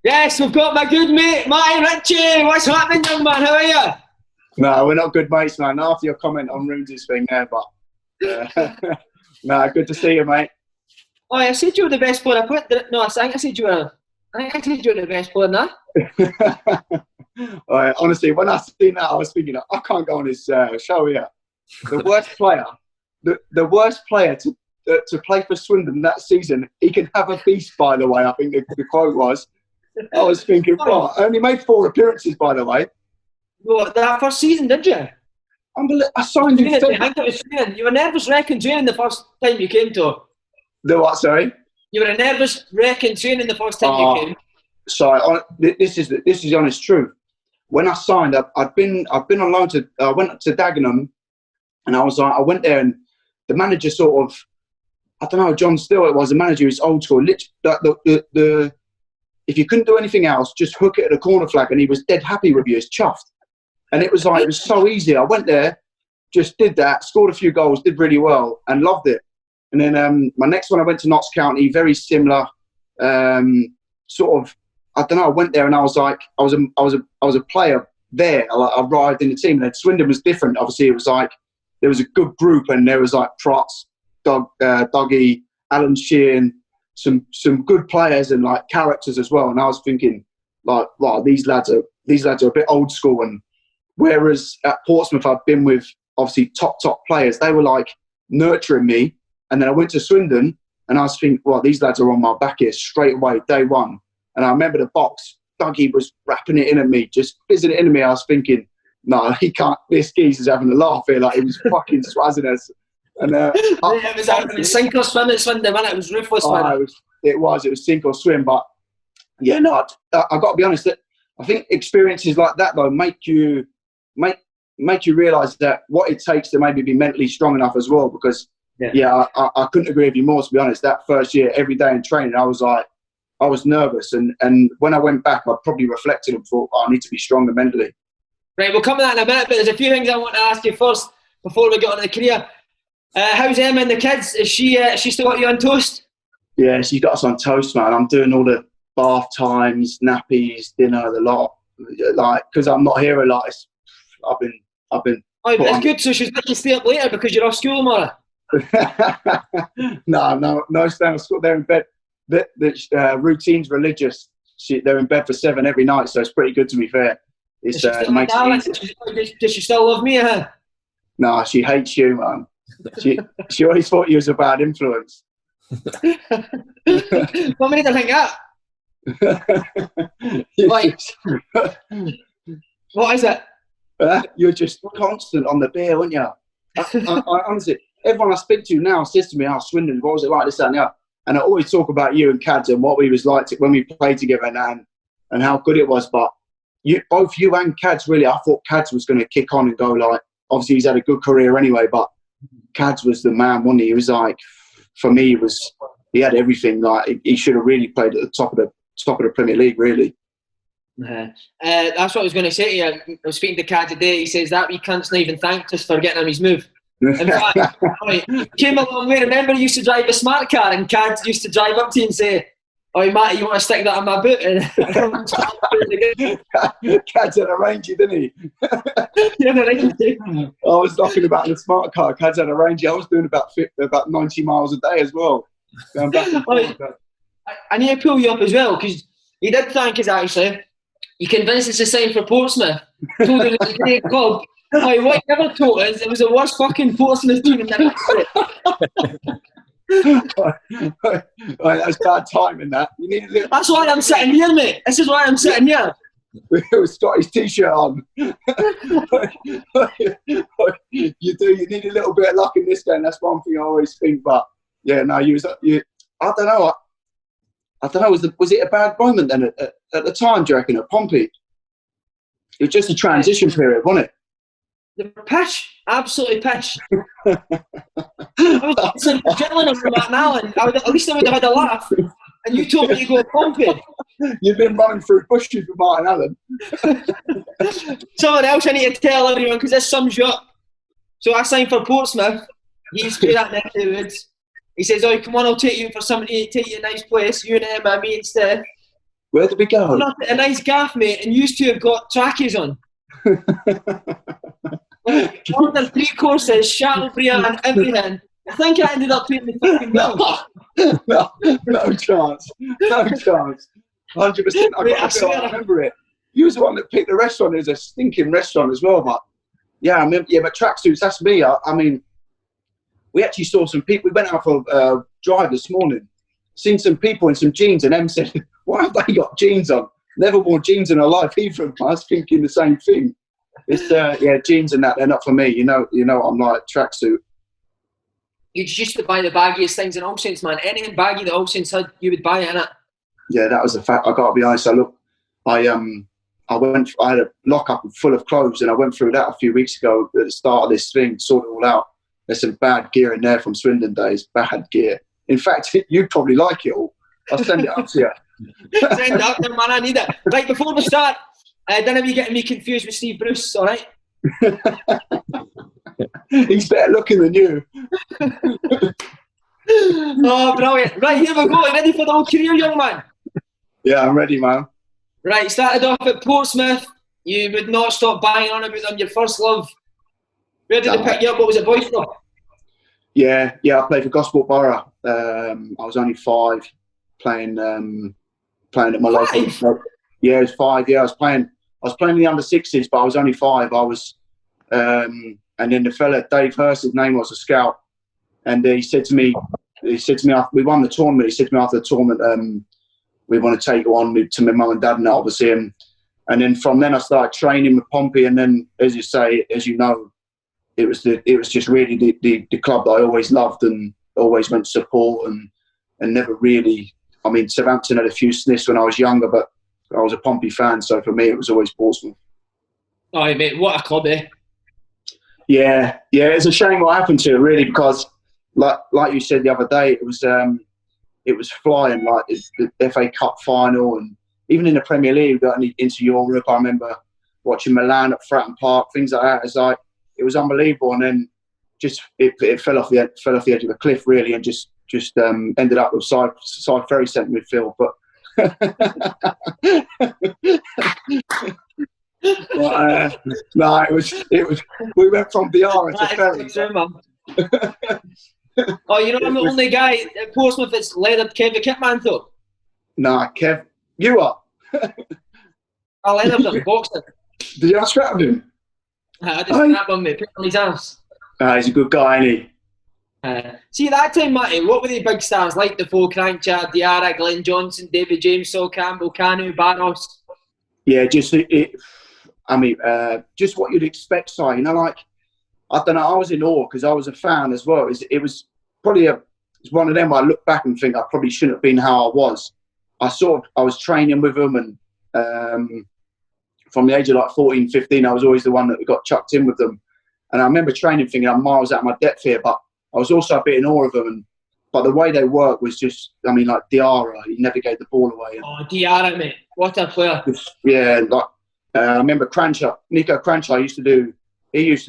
Yes, we've got my good mate, Martin Ritchie. What's happening, young man? How are you? No, we're not good mates, man. After your comment on Runes' thing there, but no, good to see you, mate. Oh, I said you were the best player. No, I think I said you were. I think I said you were the best player, no? Honestly, when I seen that, I was thinking, I can't go on his show here. The worst player, the worst player to play for Swindon that season. He can have a beast, by the way. I think the quote was. I was thinking, well, I only made 4 appearances, by the way. What, that first season, did you? I signed him. You were nervous wrecking training the first time you came to. The what? Sorry. You were a nervous wrecking training the first time you came. Sorry, this is the honest truth. When I signed up, I'd been on loan to. I went to Dagenham, and I went there, and the manager sort of, I don't know, John Still. It was the manager. He's old school. Literally, if you couldn't do anything else, just hook it at a corner flag, and he was dead happy with you. He's chuffed. And it was like, it was so easy. I went there, just did that, scored a few goals, did really well, and loved it. And then my next one, I went to Notts County, very similar, sort of. I don't know. I went there and I was like, I was a player there. I arrived in the team. And then Swindon was different. Obviously, it was like there was a good group, and there was like Protz, Dougie, Alan Sheehan, some good players and like characters as well. And I was thinking, like, wow, these lads are a bit old school. And whereas at Portsmouth, I've been with obviously top players. They were like nurturing me. And then I went to Swindon, and I was thinking, well, these lads are on my back here straight away, day one. And I remember the box, Dougie was rapping it in at me, just fizzing it in at me. I was thinking, no, he can't, this geezer's having a laugh here. Like, he was fucking swazzing us. And it was sink or swim at Swindon, man. It was ruthless, man. It was sink or swim. But yeah, no, I've got to be honest, that I think experiences like that, though, make you realise that what it takes to maybe be mentally strong enough as well. Because, I couldn't agree with you more, to be honest. That first year, every day in training, I was like, I was nervous, and when I went back, I probably reflected and thought, I need to be stronger mentally. Right, we'll come to that in a minute, but there's a few things I want to ask you first before we get on to the career. How's Emma and the kids? Is she still got you on toast? Yeah, she's got us on toast, man. I'm doing all the bath times, nappies, dinner, the lot. Like, because I'm not here a lot. I've been. Oh, it's good. So she's let you stay up later because you're off school tomorrow. No, staying school. They're in bed. The routine's religious. They're in bed for 7 every night, so it's pretty good, to be fair. It makes it easy. Does she still love me? No, she hates you, man. She always thought you was a bad influence. What made her think that? What is it? You're just constant on the beer, aren't you? I honestly, everyone I speak to now says to me, "Oh, Swindon, what was it like this, that, and the other?" And I always talk about you and Cads and what we was like when we played together and how good it was. But both you and Cads, really, I thought Cads was going to kick on and go like, obviously he's had a good career anyway, but Cads was the man, wasn't he? He was like, for me, he had everything. Like, he should have really played at the top of the Premier League, really. That's what I was going to say to you. I was speaking to Cads today. He says that we can't even thank us for getting him his move. In fact, came a long way. Remember, he used to drive a smart car, and Cads used to drive up to you and say, "Oh, Matt, you want to stick that in my boot?" And Cads had arranged it, didn't he? I was knocking about in a smart car. Cads had arranged it. I was doing about 90 miles a day as well. Going back and forth. I need to pull you up as well, because he did thank us, actually. He convinced us to sign for Portsmouth. Told us it was a great club. What he never told us, it was the worst fucking Portsmouth team in the That's bad timing, that. You need That's why I'm sitting here, mate. This is why I'm sitting here. He's got his t-shirt on. You need a little bit of luck in this game. That's one thing I always think. But yeah, no, I don't know. Was it a bad moment then at the time, do you reckon, at Pompey? It was just a transition period, wasn't it? The pish, absolutely pish. I was chilling on that now, and at least I would have had a laugh. And you told me to go Pompey. You've been running through bushes with Martin Allen. Someone else I need to tell everyone, because this sums you up. So I signed for Portsmouth. He's through that neck of the woods. He says, "Oh, come on, I'll take you for something. Take you to a nice place. You and Emma, me and Steph." Where did we go? Not a nice gaff, mate, and used to have got trackies on. Ordered 3 courses, Chateaubriand and everything. I think I ended up paying the fucking bill. No chance. No chance. 100%. I remember it. You was the one that picked the restaurant. It was a stinking restaurant as well, but yeah, I remember. Yeah, but tracksuits, that's me. I mean, we actually saw some people. We went out for a drive this morning, seen some people in some jeans, and them said, "Why have they got jeans on? Never worn jeans in her life either." I was thinking the same thing. It's yeah, jeans and that, they're not for me. You know what I'm like, tracksuit. You used to buy the baggiest things in All Saints, man. Anything baggy that All Saints had, you would buy it, innit? Yeah, that was a fact. I got to be honest. I had a lockup full of clothes, and I went through that a few weeks ago at the start of this thing, sorted it all out. There's some bad gear in there from Swindon days, bad gear. In fact, you'd probably like it all. I'll send it up to you. Send it up there, man, I need it. Right, before we start, don't have you getting me confused with Steve Bruce, all right? He's better looking than you. Oh, brilliant. Right, here we go. Ready for the whole career, young man? Yeah, I'm ready, man. Right, started off at Portsmouth. You would not stop banging on about them, your first love. Where did they pick you up? What was it, Boycott? Yeah, I played for Gosport Borough. I was only 5, playing at my local. Yeah, it was 5. Yeah, I was playing in the under-60s, but I was only 5. I was, and then the fella Dave Hurst, his name was, a scout, and he said to me, after we won the tournament, he said to me after the tournament, we want to take you on to my mum and dad, and obviously, and then from then I started training with Pompey, and then, as you know, it was just really the club that I always loved and always went to support, and never really. I mean, Southampton had a few sniffs when I was younger, but I was a Pompey fan, so for me it was always Portsmouth. Oh, mate, what a club, eh? Yeah, it's a shame what happened to it, really, because like you said the other day, it was flying, like the FA Cup final, and even in the Premier League, got into Europe. I remember watching Milan at Fratton Park, things like that. It was unbelievable, and then just it fell off the edge of a cliff, really, and just ended up with side Ferry centre midfield. But no, it was. We went from Biara to Ferry. Oh, you know I'm the only guy at Portsmouth that's leathered Kev the Kitman though. Nah, Kev, you are. I leathered him, boxed him. Did you have a scrap with him? I just snapped on me, put on his ass. He's a good guy, isn't he? See, at that time, Matty, what were the big stars like? Defoe, Crankchard, Diarra, Glenn Johnson, David James, Sol Campbell, Canu, Barros? Yeah, just just what you'd expect, Si. You know, like, I don't know, I was in awe because I was a fan as well. It was probably it's one of them where I look back and think I probably shouldn't have been how I was. I was training with them, and from the age of like 14, 15, I was always the one that got chucked in with them. And I remember training thinking I'm miles out of my depth here, but I was also a bit in awe of them. But the way they work was just, I mean, like Diarra, he never gave the ball away. Oh, Diarra, mate. What a player. Yeah, like, I remember Nico Cranshaw used to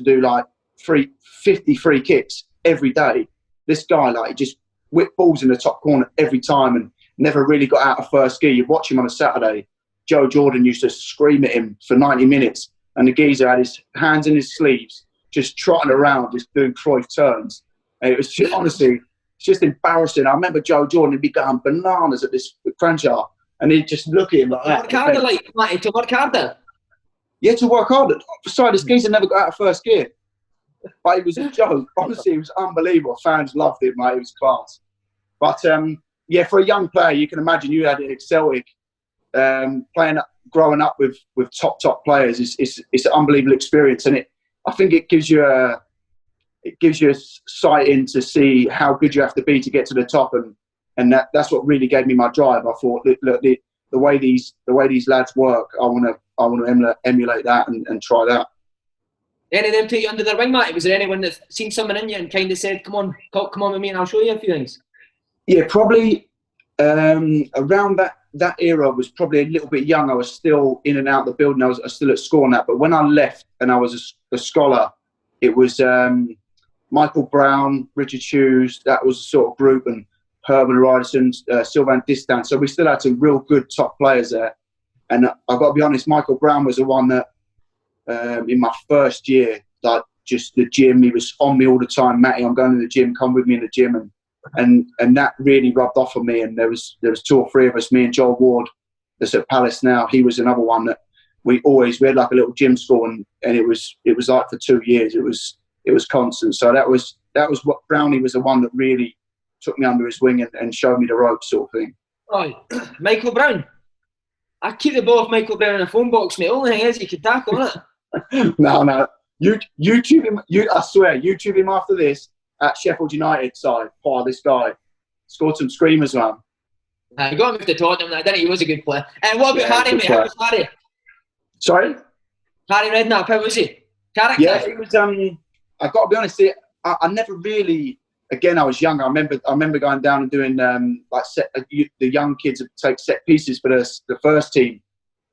do like 50 free kicks every day. This guy, like, he just whipped balls in the top corner every time and never really got out of first gear. You'd watch him on a Saturday. Joe Jordan used to scream at him for 90 minutes, and the geezer had his hands in his sleeves, just trotting around, just doing Cruyff turns. And it was just, honestly, it's just embarrassing. I remember Joe Jordan would be going bananas at this Cranshaw, and he'd just look at him like that. To work harder? Yeah, to work harder. Besides, this geezer never got out of first gear. But it was a joke. Honestly, it was unbelievable. Fans loved it, mate. It was class. But, yeah, for a young player, you can imagine you had it at Celtic. Growing up with top players, it's an unbelievable experience, and I think it gives you a sight in to see how good you have to be to get to the top, and that's what really gave me my drive. I thought, look, the way these lads work, I want to emulate that and try that. Any of them take you under their wing, Matty? Was there anyone that seen something in you and kind of said, come on with me and I'll show you a few things? Yeah, probably around that era was probably a little bit young. I was still in and out of the building. I was still at school and that. But when I left and I was a scholar, it was Michael Brown, Richard Hughes. That was the sort of group, and Herman Ryderson, Sylvain Distin. So we still had some real good top players there. And I've got to be honest, Michael Brown was the one that in my first year, like just the gym, he was on me all the time. Matty, I'm going to the gym, come with me in the gym. And that really rubbed off on me. And there was 2 or 3 of us, me and Joel Ward, that's at Palace now. He was another one that we had like a little gym school, and it was like for 2 years. It was constant. So that was what Brownie was the one that really took me under his wing and showed me the ropes, sort of thing. Right, Michael Brown. I keep the ball of Michael Brown in a phone box, mate. Only thing is, you could tackle it. No. YouTube him. I swear, YouTube him after this at Sheffield United side. Oh, this guy scored some screamers, man. I got him with the Tottenham. I didn't. He was a good player. And what about Harry, mate? How was Harry? Sorry, Harry Redknapp. How was he? Character? Yeah, it was. I got to be honest. I never really. Again, I was young. I remember going down and doing the young kids would take set pieces for the first team,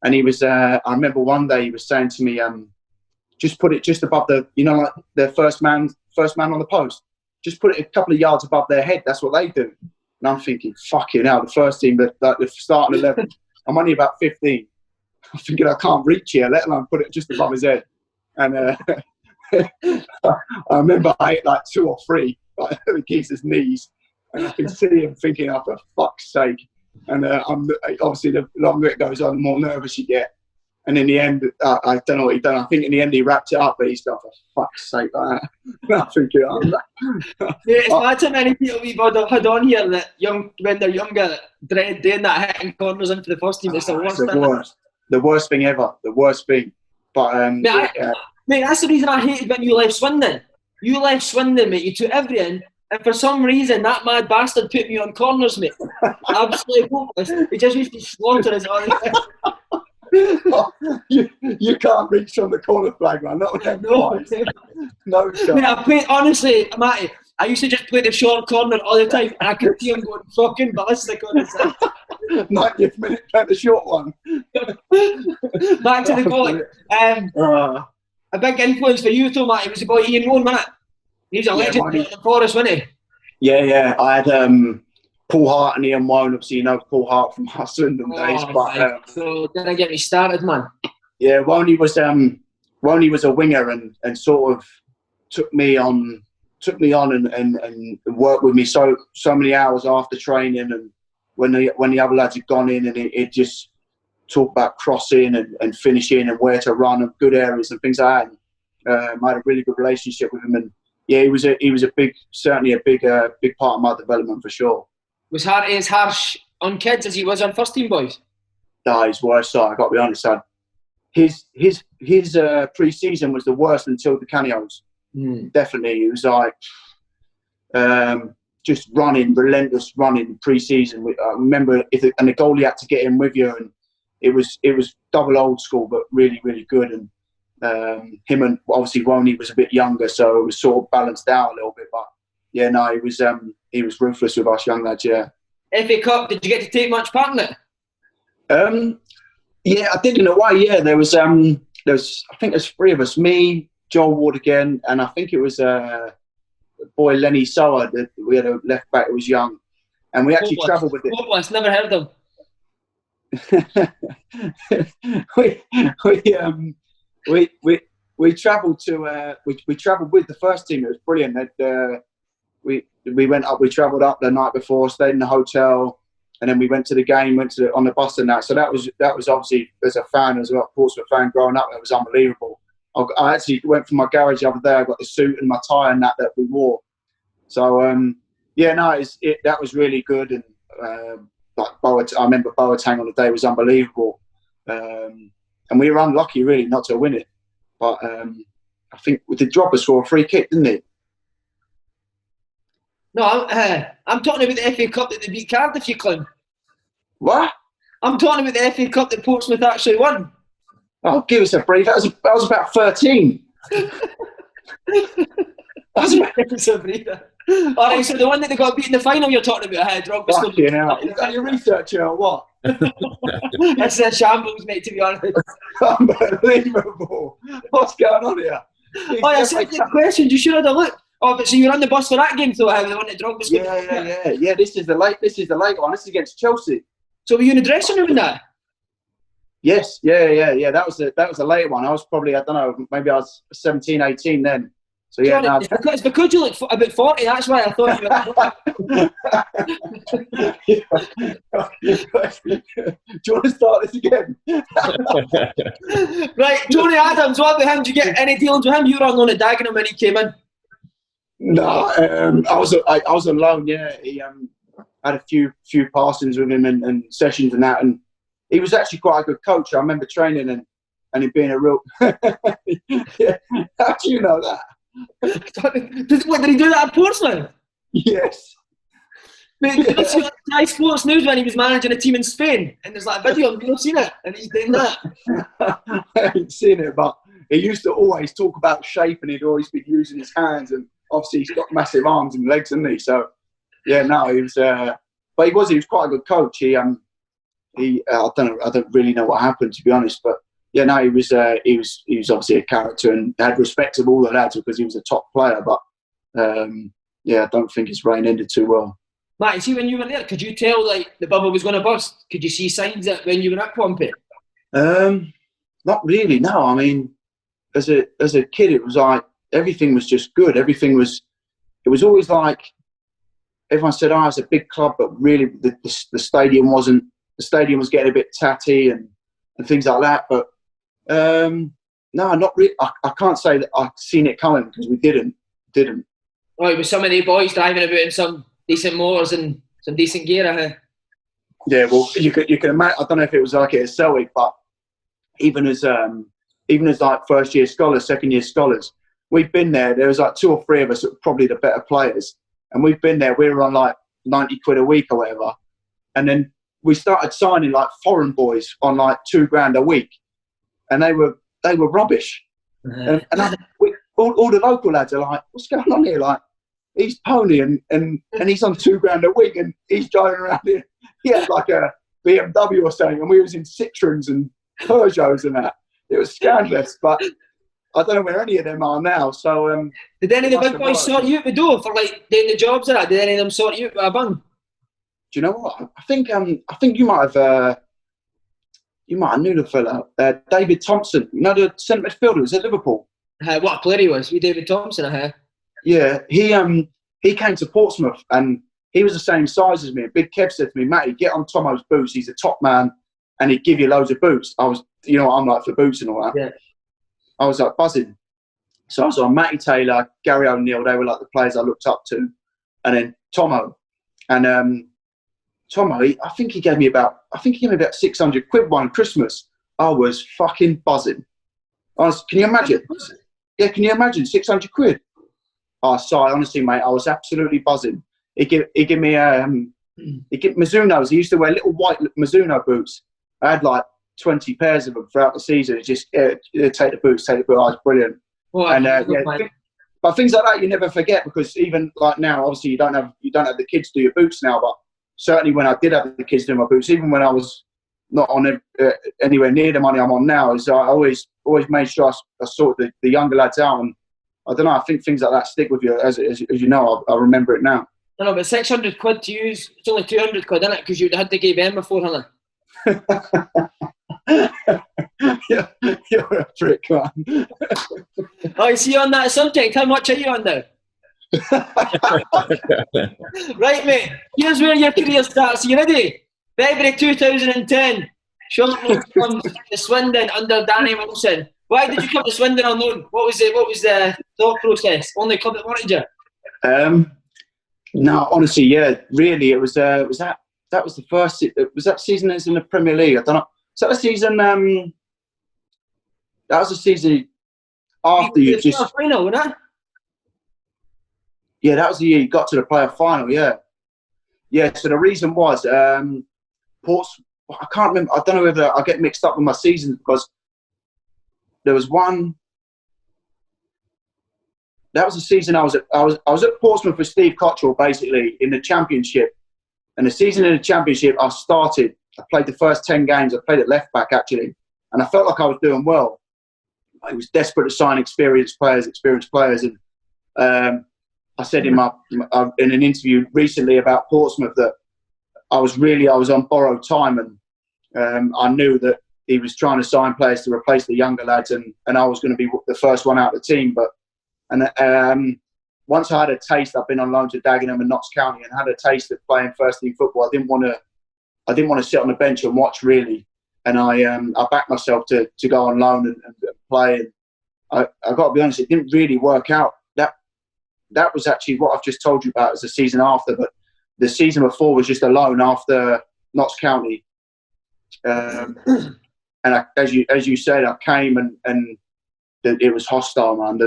and he was. I remember one day he was saying to me, just put it just above the, like the first man on the post. Just put it a couple of yards above their head. That's what they do. And I'm thinking, fucking hell, the first team, but like the starting 11. I'm only about 15. I'm thinking I can't reach here, let alone put it just above his head. And I remember I hit like 2 or 3. Like, the geezer's knees, and I can see him thinking, oh, for fuck's sake. And obviously, the longer it goes on, the more nervous you get. And in the end, I don't know what he done. I think in the end, he wrapped it up, but he's gone, for fuck's sake, like that. And I'm thinking, it's not too many people we've had on here that when they're younger, dread doing that, hitting corners into the first team. It's the worst. The worst thing ever. The worst thing. But mate, that's the reason I hated when you left Swindon. You left Swindon, mate. You took everything, and for some reason, that mad bastard put me on corners, mate. Absolutely hopeless. He just used to slaughter us all. You can't reach on the corner flag, man. Not with them boys. No shot. Mate, I played, honestly, Matty, I used to just play the short corner all the time, and I could see him going fucking ballistic on his side. 90th minute, play the short one. Back to the goalie. A big influence for you, though, Matty, was the boy Ian Rowan, wasn't it? He's a legend in the Forest, wasn't he? Yeah. I had Paul Hart and Ian Rowan. Obviously, you know Paul Hart from our Swindon days. But so didn't get me started, man. Yeah, Ronnie was a winger and sort of took me on and worked with me so many hours after training, and when the other lads had gone in, and it just talk about crossing and finishing and where to run and good areas and things like that. I had a really good relationship with him, and yeah, he was a big part of my development for sure. Was Harry as harsh on kids as he was on first team boys? No, he's worse. So I got to be honest, son. His pre-season was the worst until Di Canio's. Definitely, it was like just running, relentless running pre-season. I remember and the goalie had to get in with you, and it was double old school, but really, really good. And him and obviously Ronnie was a bit younger, so it was sort of balanced out a little bit. But yeah, no, he was ruthless with us young lads. Yeah. FA Cup, did you get to take much part in it? Yeah, I did in a way. Yeah, there was I think there's 3 of us, me, Joel Ward again, and I think it was boy Lenny Sower that we had a left back who was young, and we actually travelled with it. Hopeless, never heard of them. we travelled to we travelled with the first team. It was brilliant. We went up. We travelled up the night before, stayed in the hotel, and then we went to the game. On the bus and that. So that was obviously, as a fan, as a Portsmouth fan growing up, that was unbelievable. I actually went from my garage the other day. I got the suit and my tie and that we wore. So that was really good. And I remember Boateng on the day was unbelievable. And we were unlucky really not to win it. But I think we did drop us for a free kick, didn't it? No, I'm talking about the FA Cup that they beat Cardiff, you clown. What? I'm talking about the FA Cup that Portsmouth actually won. Oh, give us a break. That was about 13. That's a breather. All right, so the one that they got beat in the final you're talking about, Drogba. Fucking hell. Is that your research here or what? That's a shambles, mate, to be honest. Unbelievable. What's going on here? I said the questions, you should have looked. Oh, but so you were on the bus for that game, though? How they wanted Drogba's going? Yeah. This is the late one. This is against Chelsea. So were you in the dressing room in that? Yes, yeah. That was a late one. I was probably, I don't know, maybe I was 17, 18 then. So yeah, Sorry, it's because you look about 40. That's why I thought you were. Do you want to start this again? Right, Tony Adams. What about him? Did you get any dealings with him? You were on loan at Dagenham when he came in. No, I was alone. Yeah, he had a few passings with him and sessions and that, and he was actually quite a good coach. I remember training and him being a real. Yeah. How do you know that? What, did he do that at Portsmouth? Yes. Mate, did you see on Sports News when he was managing a team in Spain? And there's like a video, you've not seen it, and he's doing that. I haven't seen it, but he used to always talk about shape, and he'd always be using his hands, and obviously he's got massive arms and legs, hasn't he? So yeah, no, he was. But he was quite a good coach. I don't really know what happened, to be honest, but. Yeah, no, he was obviously a character and had respect of all the lads because he was a top player. But I don't think his reign ended too well. Matt, you see, when you were there, could you tell like the bubble was going to burst? Could you see signs that when you were at Pompey? Not really. No, I mean, as a kid, it was like everything was just good. It was always like everyone said, "Oh, it's a big club," but really the stadium wasn't. The stadium was getting a bit tatty and things like that, but. No, not really. I can't say that I've seen it coming because we didn't. Oh, it was some of the boys driving about in some decent motors and some decent gear, huh? Yeah, well, you can imagine. I don't know if it was like it at Celtic, but even as like first year scholars, second year scholars, we've been there. There was like 2 or 3 of us that were probably the better players, and we've been there. We were on like 90 quid a week or whatever, and then we started signing like foreign boys on like $2,000 a week. And they were rubbish, and all the local lads are like, "What's going on here?" Like, he's Pony, and he's on $2,000 a week, and he's driving around here. He had like a BMW or something, and we was in Citroens and Peugeots and that. It was scandalous, but I don't know where any of them are now. So, did any of the big boys sort you out the door for like doing the jobs or that? Did any of them sort you out with a bung? Do you know what? I think you might have. You might have knew the fella, David Thompson. You know the centre midfielder was at Liverpool. What a player he was! We David Thompson, Yeah, he came to Portsmouth and he was the same size as me. And Big Kev said to me, "Matty, get on Tomo's boots. He's a top man, and he'd give you loads of boots." I was, you know, I'm like for boots and all that. Yeah. I was like buzzing. So I was on Matty Taylor, Gary O'Neill. They were like the players I looked up to, and then Tomo, and Tomo, I think he gave me about 600 quid one Christmas. I was fucking buzzing. Can you imagine? Yeah, can you imagine 600 quid? Oh, sorry, honestly, mate, I was absolutely buzzing. He gave me Mizuno's. He used to wear little white Mizuno boots. I had like 20 pairs of them throughout the season. It just take the boots. Oh, it's brilliant. Well, but things like that you never forget because even like now, obviously you don't have the kids do your boots now, but. Certainly when I did have the kids doing my boots, even when I was not on anywhere near the money I'm on now, is I always made sure I sorted the younger lads out. And I don't know, I think things like that stick with you. As you know, I remember it now. I know, but 600 quid to use, it's only 200 quid, isn't it? Because you'd had to give them before, hasn't Yeah, you're a prick, man. I see on that subject. How much are you on now? Right, mate. Here's where your career starts. Are you ready? February 2010. Short loan comes to Swindon under Danny Wilson. Why did you come to Swindon on loan? What was the thought process? Only club that wanted you? No, honestly, yeah, really, it was that was the first. Was that season as in the Premier League? I don't know. So that season. That was the season after you just. Final, wasn't it? Yeah, that was the year you got to the playoff final. Yeah. So the reason was Portsmouth. I can't remember. I don't know whether I get mixed up with my seasons because there was one. That was the season I was at Portsmouth with Steve Cottrell basically in the Championship, and the season in the Championship I played the first 10 games. I played at left back actually, and I felt like I was doing well. I was desperate to sign experienced players, and I said in an interview recently about Portsmouth that I was on borrowed time, and I knew that he was trying to sign players to replace the younger lads, and I was going to be the first one out of the team. But once I had a taste, I've been on loan to Dagenham and Notts County, and had a taste of playing first team football. I didn't want to sit on the bench and watch really, and I backed myself to go on loan and play. And I got to be honest, it didn't really work out. That was actually what I've just told you about as the season after, but the season before was just a loan after Notts County. And as you said, I came and it was hostile, man.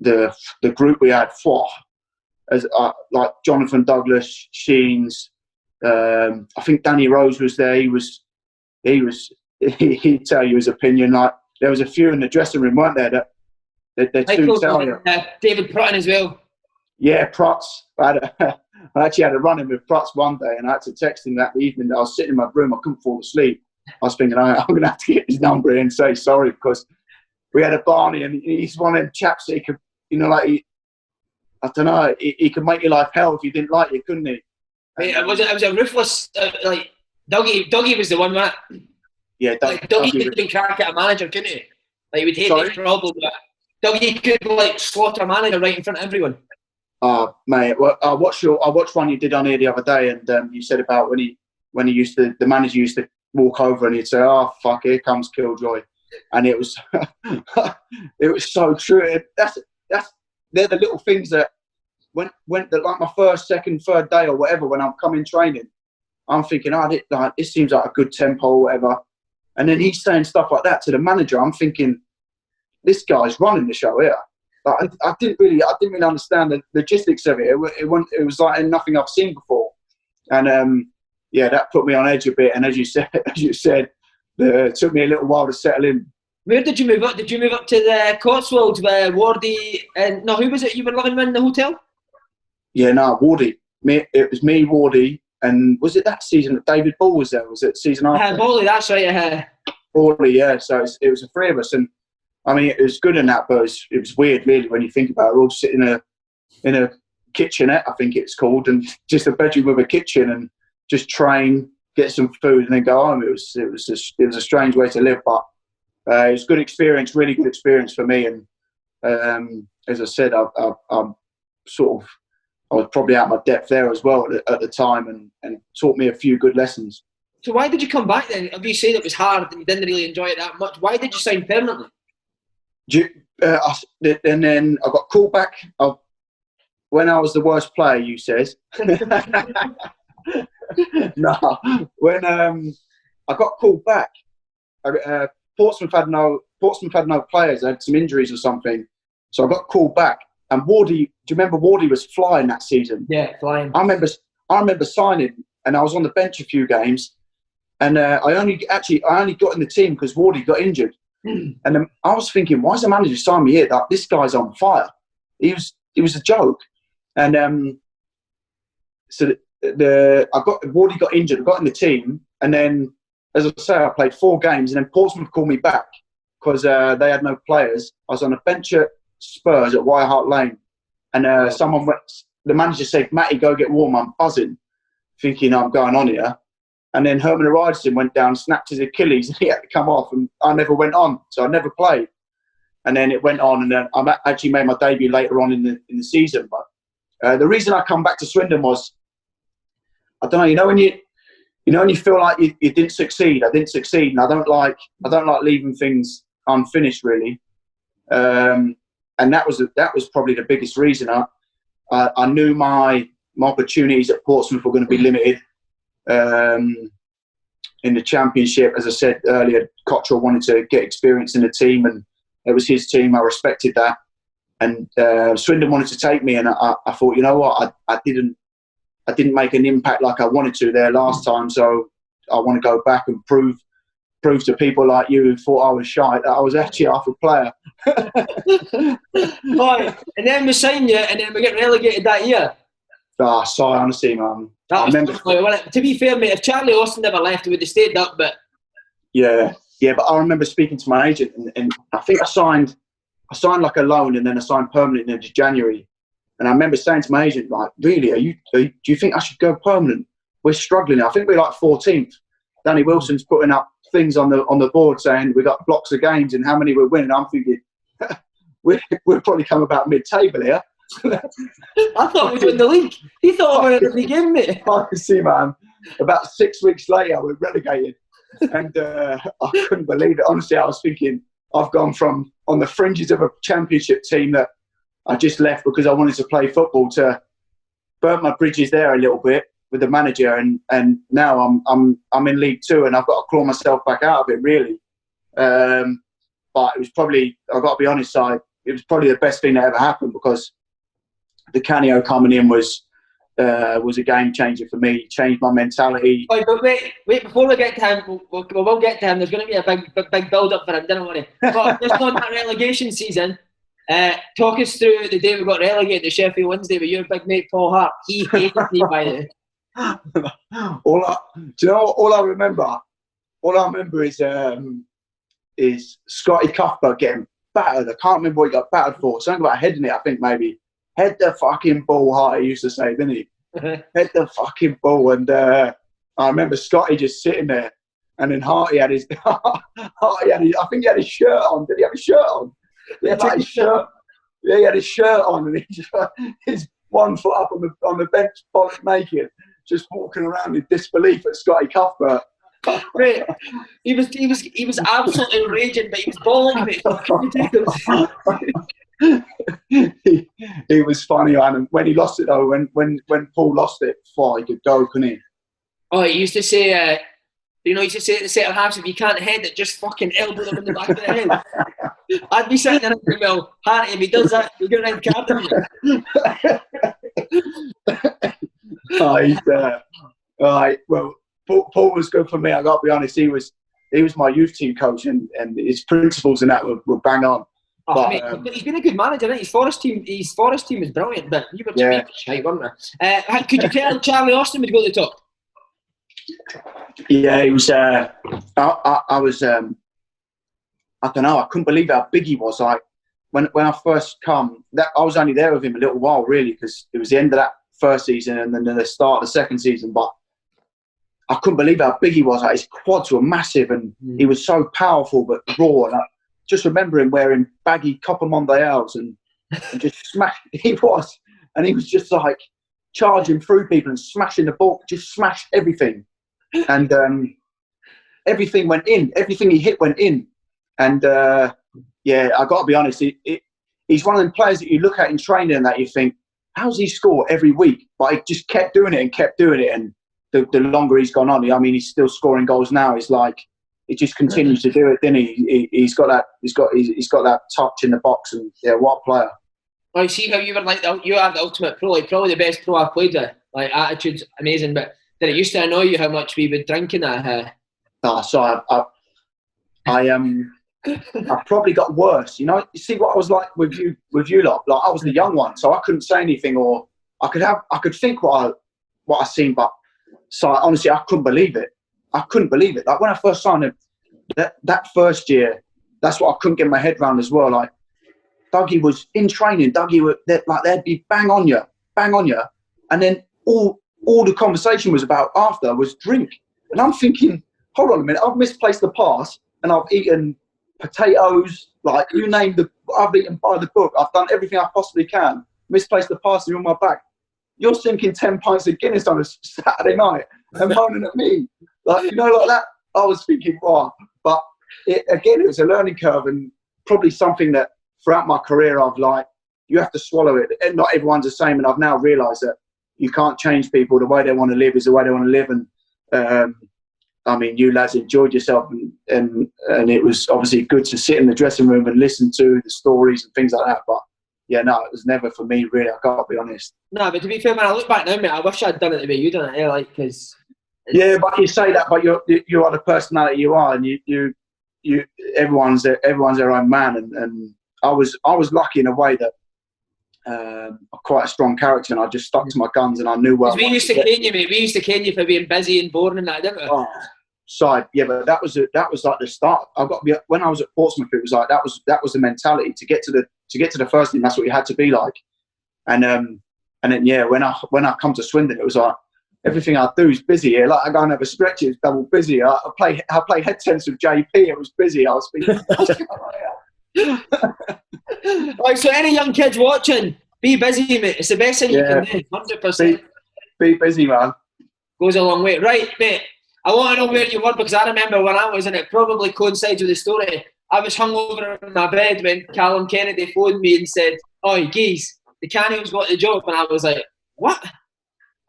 The group we had, like Jonathan Douglas, Sheens, I think Danny Rose was there. He'd tell you his opinion. Like there was a few in the dressing room, weren't there? They're too tell you. David Prutton as well. Yeah, Prutz. I actually had a run-in with Prutz one day, and I had to text him that evening. I was sitting in my room, I couldn't fall asleep. I was thinking, I'm going to have to get his number in and say sorry, because we had a Barney, and he's one of them chaps that he could, I don't know, he could make your life hell if you didn't like you, couldn't he? It was a ruthless, like, Dougie was the one, right? Yeah, Dougie could crack at a manager, couldn't he? Like, he would hate this problem, but Dougie could, like, slaughter a manager right in front of everyone. Oh, mate, well, I watched one you did on here the other day, and you said about when the manager used to walk over and he'd say, "Oh fuck, here comes Killjoy," and it was it was so true. They're the little things that went like my first, second, third day or whatever, when I'm coming training, I'm thinking, this seems like a good tempo or whatever, and then he's saying stuff like that to the manager. I'm thinking, this guy's running the show here. Like, I didn't really understand the logistics of it. It was like nothing I've seen before, and yeah, that put me on edge a bit. And as you said, it took me a little while to settle in. Where did you move up? Did you move up to the Cotswolds where Wardy and who was it you were living in the hotel? Yeah, no, Wardy. It was me, Wardy, and was it that season that David Ball was there? Was it season after? Bally, that's right. Bally, yeah. So it was the three of us, and I mean, it was good in that, but it was weird, really, when you think about it. We're all sitting in a kitchenette, I think it's called, and just a bedroom with a kitchen, and just train, get some food, and then go home. It was a strange way to live, but it was a good experience, really good experience for me. And as I said, I was probably out of my depth there as well at the time, and taught me a few good lessons. So why did you come back then? If you said it was hard and you didn't really enjoy it that much, why did you sign permanently? And then I got called back when I was the worst player, you says. No, when I got called back, Portsmouth had no players. They had some injuries or something, so I got called back. And Wardy, do you remember Wardy was flying that season? Yeah, flying. I remember signing, and I was on the bench a few games, and I only got in the team because Wardy got injured. And then I was thinking, why is the manager signing me here? Like, this guy's on fire. He was a joke. And so Wardy got injured. I got in the team, and then, as I say, I played 4 games, and then Portsmouth called me back because they had no players. I was on a bench at Spurs at White Hart Lane, and the manager said, "Matty, go get warm." I'm buzzing, thinking I'm going on here. And then Herman Haridsson went down, snapped his Achilles, and he had to come off, and I never went on, so I never played. And then it went on, and then I actually made my debut later on in the season. But the reason I come back to Swindon was, I don't know, when you feel like you didn't succeed. I didn't succeed, and I don't like leaving things unfinished, really. And that was probably the biggest reason. I knew my opportunities at Portsmouth were going to be limited. In the Championship, as I said earlier, Cottrell wanted to get experience in the team, and it was his team. I respected that. And Swindon wanted to take me, and I thought, you know what, I didn't make an impact like I wanted to there last time, so I want to go back and prove to people like you who thought I was shy that I was actually half a player. Right. And then we signed you, and then we get relegated that year. Sorry, honestly, man. To be fair, mate, if Charlie Austin never left, we would have stayed up. But yeah, but I remember speaking to my agent, and I think I signed like a loan, and then I signed permanently in January. And I remember saying to my agent, like, really, do you think I should go permanent? We're struggling. I think we're like 14th. Danny Wilson's putting up things on the board saying we got blocks of games and how many we're winning. I'm thinking, we'll probably come about mid-table here. I thought we'd win the league. He thought we were in the game, mate. I can see, man. About 6 weeks later, we're relegated. And I couldn't believe it. Honestly, I was thinking, I've gone from on the fringes of a championship team that I just left because I wanted to play football to burnt my bridges there a little bit with the manager, and now I'm in League Two and I've got to claw myself back out of it, really. But it was probably, I've got to be honest, it was probably the best thing that ever happened, because Di Canio coming in was a game changer for me. Changed my mentality. Wait! Before we get to him, we'll get to him. There's going to be a big build up for him. Don't worry. But just on that relegation season, talk us through the day we got relegated to Sheffield Wednesday with your big mate Paul Hart. He hated me by the way. All I remember is Scotty Cuthbert getting battered. I can't remember what he got battered for. Something about heading it, I think maybe. Head the fucking ball, Hart, he used to say, didn't he? Head the fucking ball. And I remember Scotty just sitting there, and then Harty had his, I think he had his shirt on. Did he have his shirt on? He had like his shirt. Yeah, he had his shirt on, and he just his 1 foot up on the bench, bollock naked, just walking around in disbelief at Scotty Cuthbert. Right. He was absolutely raging, but he was bawling, mate. He was funny, man. And when he lost it though, when Paul lost it, he could go, couldn't he? Oh, he used to say, he used to say at the centre halves, if you can't head it, just fucking elbow them in the back of the head. I'd be sitting there and thinking, well, Harry, if he does that, we're going to end card. Well, Paul was good for me. I got to be honest. He was my youth team coach, and his principles and that were bang on. Oh, but, mate, he's been a good manager. His Forest team was brilliant, but you were just shite, weren't you? Could you tell Charlie Austin would go to the top? Yeah, he was. I was. I don't know. I couldn't believe how big he was. Like when I first come, I was only there with him a little while, really, because it was the end of that first season and then the start of the second season. But I couldn't believe how big he was. Like, his quads were massive, and he was so powerful but raw. And I just remember him wearing baggy Copper Mondials and just smash. He was just like charging through people and smashing the ball. Just smashed everything, and everything went in. Everything he hit went in. And yeah, I got to be honest. He's one of them players that you look at in training and that you think, how's he score every week? But he just kept doing it and kept doing it. And the longer he's gone on, I mean, he's still scoring goals now. It's like he just continues to do it, didn't he? He's got that touch in the box, and yeah, what a player! I see how you were like you are the ultimate pro, like probably the best pro I've played with. Like attitude's amazing, but did it used to annoy you how much we would drink in that? I probably got worse. You know, you see what I was like with you lot. Like I was the young one, so I couldn't say anything, or I could think what I seen, but so honestly, I couldn't believe it. Like when I first signed him, that first year, that's what I couldn't get my head around as well. Like Dougie was in training. They'd be bang on you, and then all the conversation was about after was drink, and I'm thinking, hold on a minute, I've misplaced the pass, and I've eaten potatoes, like you name I've eaten by the book. I've done everything I possibly can. Misplaced the pass, you're on my back. You're sinking 10 pints of Guinness on a Saturday night and moaning at me. Like, you know, like that. I was thinking, wow. But it was a learning curve, and probably something that throughout my career I've like, you have to swallow it. And not everyone's the same, and I've now realised that you can't change people. The way they want to live is the way they want to live. And I mean, you lads enjoyed yourself, and it was obviously good to sit in the dressing room and listen to the stories and things like that. But yeah, no, it was never for me, really. I can't be honest. No, but to be fair, when I look back now, mate, I wish I'd done it the way you done it. Like, because yeah, but you say that, but you are the personality you are, and you everyone's their own man, and I was lucky in a way that quite a strong character, and I just stuck to my guns, and I knew where. We used to cane you, mate. We used to cane you for being busy and boring and that, didn't we? Oh, side, yeah, but that was like the start. I've got to be, when I was at Portsmouth, it was like that was the mentality to get to the first team. That's what you had to be like. And then when I come to Swindon, it was like everything I do is busy here. Like I go and have a stretch, it's double busy. I play head tennis with JP, it was busy. I was thinking, Right, so any young kids watching, be busy, mate. It's the best thing you can do. 100%. Be busy, man. Goes a long way. Right, mate. I want to know where you were, because I remember when I was in it, probably coincides with the story. I was hungover in my bed when Callum Kennedy phoned me and said, "Oh, geez, Di Canio's got the job." And I was like, "What?"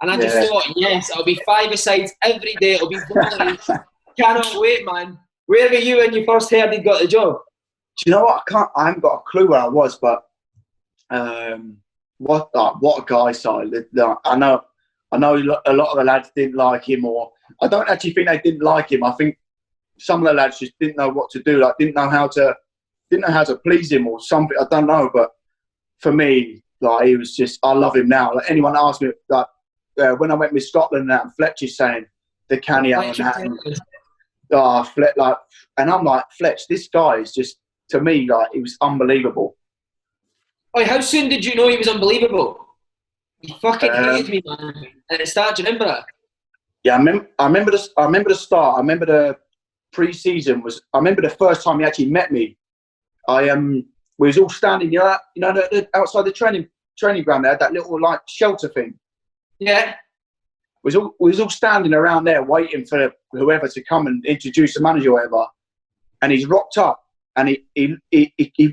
And I just thought, yes, it'll be 5-a-sides every day. It'll be volleys. Cannot wait, man. Where were you when you first heard he'd got the job? Do you know what? I haven't got a clue where I was, but what a guy, Si. I know a lot of the lads didn't like him, or I don't actually think they didn't like him. I think some of the lads just didn't know what to do, like didn't know how to please him or something. I don't know, but for me, like he was just, I love him now. Like anyone asked me, like when I went with Scotland, and Fletcher saying Di Canio and that, and I'm like, Fletch, this guy is just, to me, like he was unbelievable. Oh, how soon did you know he was unbelievable? He fucking hated me, man. At the start, do you remember that? Yeah, I remember the start. I remember the pre-season I remember the first time he actually met me. We was all standing, outside the training ground. They had that little like shelter thing. Yeah. We was all standing around there waiting for whoever to come and introduce the manager or whatever. And he's rocked up and he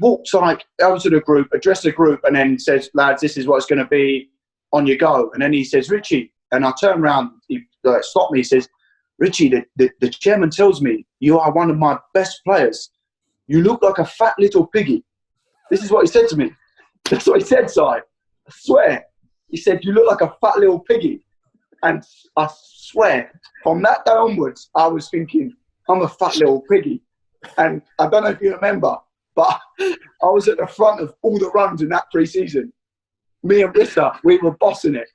walks like over to the group, addressed the group, and then says, "Lads, this is what it's going to be. On you go." And then he says, "Ritchie," and I turn around, he stopped me. He says, "Ritchie, the chairman tells me you are one of my best players. You look like a fat little piggy." This is what he said to me. That's what he said, Si. I swear. He said, "You look like a fat little piggy." And I swear, from that day onwards, I was thinking, I'm a fat little piggy. And I don't know if you remember, but I was at the front of all the runs in that pre-season. Me and Rissa, we were bossing it.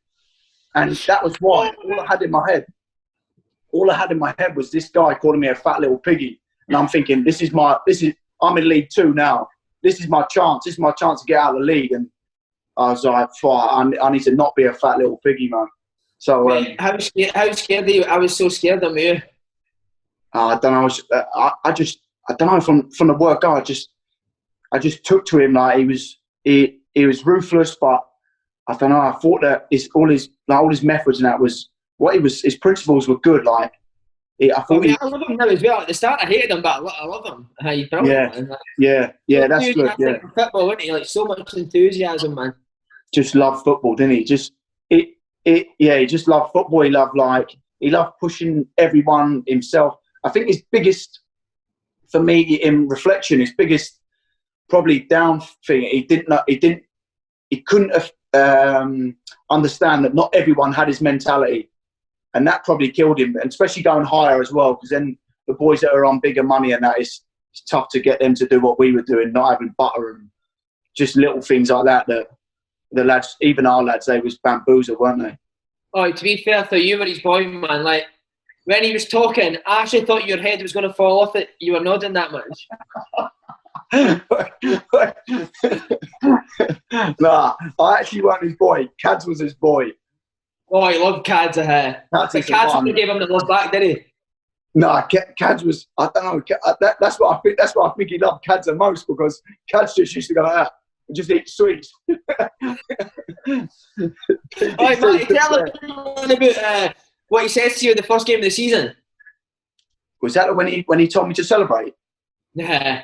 And that was why all I had in my head was this guy calling me a fat little piggy. And I'm thinking, I'm in League 2 now. This is my chance. This is my chance to get out of the league. And I was like, I need to not be a fat little piggy, man. So how scared are you? I was so scared of you. I don't know. I don't know. From the word go, I just took to him like he was ruthless, but I don't know. I thought that all his methods and that was what he was. His principles were good. Like I love him now as well. At the start, I hated him, but I love him. How you built him. Yeah. That's good. Yeah. Football, wasn't he? Like so much enthusiasm, man. Just loved football, didn't he? He just loved football. He loved pushing everyone himself. I think his biggest, for me, in reflection, his biggest probably down thing, he couldn't understand that not everyone had his mentality, and that probably killed him. And especially going higher as well, because then the boys that are on bigger money and that it's tough to get them to do what we were doing, not having butter and just little things like that. That the lads, even our lads, they was bamboozled, weren't they? Oh, to be fair, though, you were his boy, man. Like, when he was talking, I actually thought your head was going to fall off it. You were nodding that much. Nah, I actually wasn't his boy. Cads was his boy. Oh, he loved Cads. Cads only gave him the love back, did he? Nah, Cads was, I don't know. That's what I think. That's why I think he loved Cads the most, because Cads just used to go like that. Just eat sweets. Right, Matt, tell us about what he says to you in the first game of the season. Was that when he told me to celebrate? Yeah.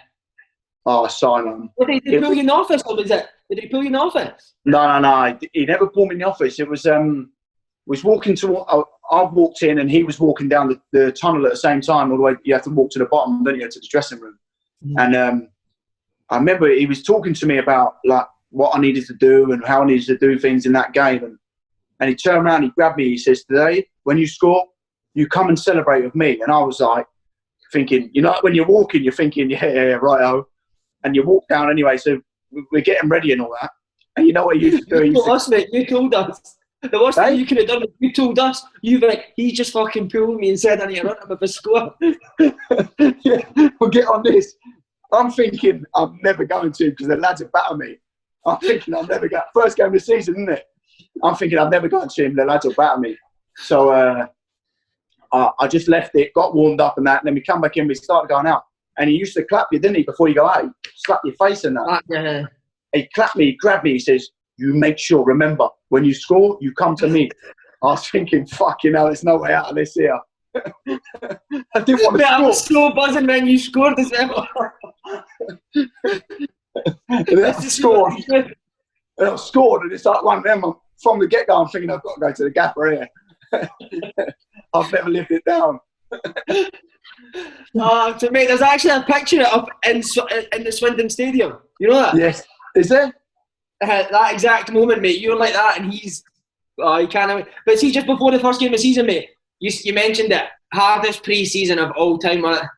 Oh, Simon. Did he pull you in the office, or was it? Did he pull you in the office? No. He never pulled me in the office. It was walking to. I walked in and he was walking down the tunnel at the same time. All the way, you have to walk to the bottom, don't you, to the dressing room. And I remember he was talking to me about like what I needed to do and how I needed to do things in that game. And he turned around, he grabbed me, he says, "Today, when you score, you come and celebrate with me." And I was like, thinking, when you're walking, you're thinking, yeah, righto. And you walk down anyway, so we're getting ready and all that. And you know what he used to do? You told us, mate. You told us. The worst thing you could have done was you told us. You were like, he just fucking pulled me and said I need to run him with a score. Yeah, we'll get on this. I'm thinking I'm never going to, because the lads are batter me. I'm thinking I'll never go. First game of the season, isn't it? I'm thinking I'll never go and see him. The lads will batter me. So I just left it, got warmed up and that, and then we come back in, we started going out. And he used to clap you, didn't he, before you go out? Slap your face and that. He clapped me, he grabbed me, he says, you make sure, remember, when you score, you come to me. I was thinking, fucking hell, there's no way out of this here. I didn't want to score. I was so buzzing when you scored as well. And I scored. And I scored, and it's like one of them. From the get-go, I'm thinking, I've got to go to the gaffer here. I've never lived it down. So mate, there's actually a picture up in the Swindon Stadium. You know that? Yes. Is there? That exact moment, mate. You're like that, and he's. Oh, you can't. But see, just before the first game of the season, mate, you mentioned it. Hardest pre-season of all time, wasn't